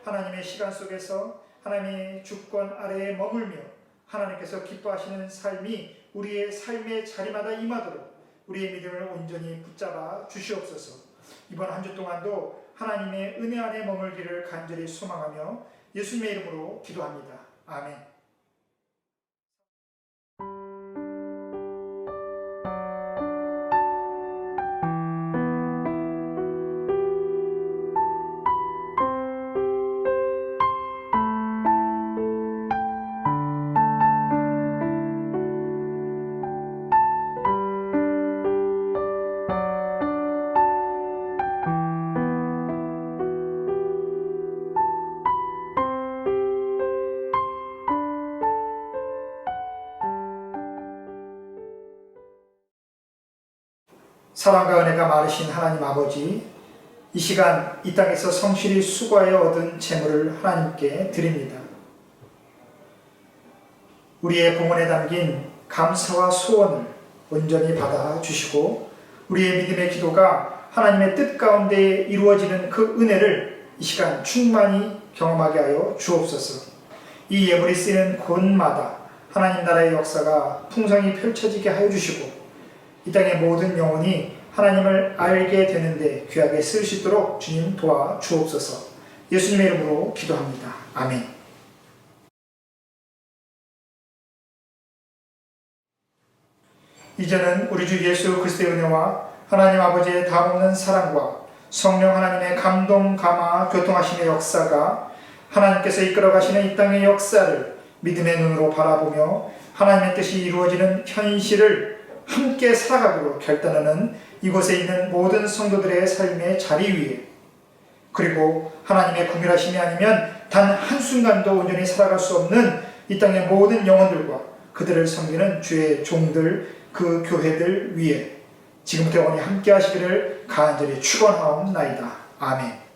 하나님의 시간 속에서 하나님의 주권 아래에 머물며 하나님께서 기뻐하시는 삶이 우리의 삶의 자리마다 임하도록 우리의 믿음을 온전히 붙잡아 주시옵소서. 이번 한 주 동안도 하나님의 은혜 안에 머물기를 간절히 소망하며 예수님의 이름으로 기도합니다. 아멘. 사랑과 은혜가 많으신 하나님 아버지, 이 시간 이 땅에서 성실히 수고하여 얻은 재물을 하나님께 드립니다. 우리의 봉헌에 담긴 감사와 소원을 온전히 받아주시고 우리의 믿음의 기도가 하나님의 뜻 가운데 이루어지는 그 은혜를 이 시간 충만히 경험하게 하여 주옵소서. 이 예물이 쓰이는 곳마다 하나님 나라의 역사가 풍성히 펼쳐지게 하여 주시고 이 땅의 모든 영혼이 하나님을 알게 되는데 귀하게 쓸 수 있도록 주님 도와 주옵소서. 예수님의 이름으로 기도합니다. 아멘. 이제는 우리 주 예수 그리스도의 은혜와 하나님 아버지의 다없는 사랑과 성령 하나님의 감동, 감화, 교통하심의 역사가 하나님께서 이끌어 가시는 이 땅의 역사를 믿음의 눈으로 바라보며 하나님의 뜻이 이루어지는 현실을 함께 살아가기로 결단하는 이곳에 있는 모든 성도들의 삶의 자리 위에, 그리고 하나님의 긍휼하심이 아니면 단 한순간도 온전히 살아갈 수 없는 이 땅의 모든 영혼들과 그들을 섬기는 주의 종들, 그 교회들 위에 지금부터 영원히 함께 하시기를 간절히 축원하옵나이다. 아멘.